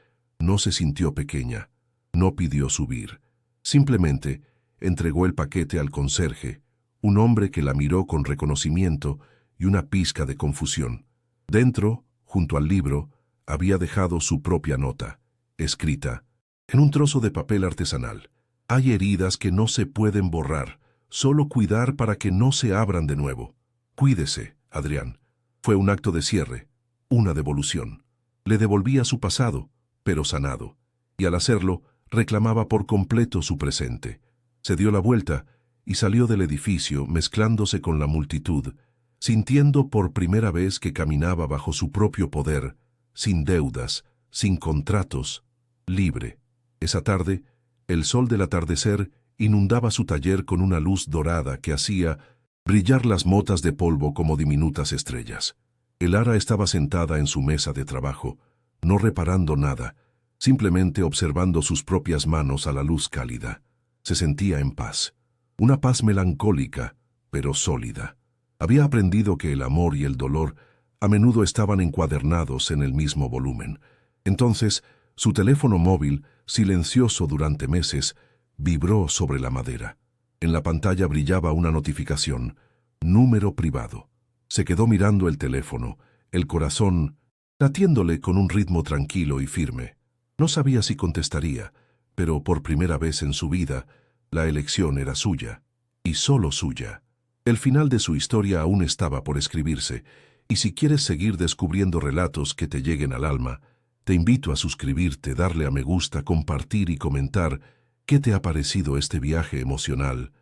no se sintió pequeña, no pidió subir. Simplemente entregó el paquete al conserje, un hombre que la miró con reconocimiento y una pizca de confusión. Dentro, junto al libro, había dejado su propia nota, escrita en un trozo de papel artesanal. Hay heridas que no se pueden borrar, solo cuidar para que no se abran de nuevo. Cuídese, Adrián. Fue un acto de cierre, una devolución. Le devolvía su pasado, pero sanado, y al hacerlo, reclamaba por completo su presente. Se dio la vuelta y salió del edificio mezclándose con la multitud, sintiendo por primera vez que caminaba bajo su propio poder, sin deudas, sin contratos, libre. Esa tarde, el sol del atardecer inundaba su taller con una luz dorada que hacía brillar las motas de polvo como diminutas estrellas. Elara estaba sentada en su mesa de trabajo, no reparando nada, simplemente observando sus propias manos a la luz cálida. Se sentía en paz, una paz melancólica, pero sólida. Había aprendido que el amor y el dolor a menudo estaban encuadernados en el mismo volumen. Entonces, su teléfono móvil, silencioso durante meses, vibró sobre la madera. En la pantalla brillaba una notificación, número privado. Se quedó mirando el teléfono, el corazón latiéndole con un ritmo tranquilo y firme. No sabía si contestaría, pero por primera vez en su vida, la elección era suya, y solo suya. El final de su historia aún estaba por escribirse, y si quieres seguir descubriendo relatos que te lleguen al alma, te invito a suscribirte, darle a me gusta, compartir y comentar qué te ha parecido este viaje emocional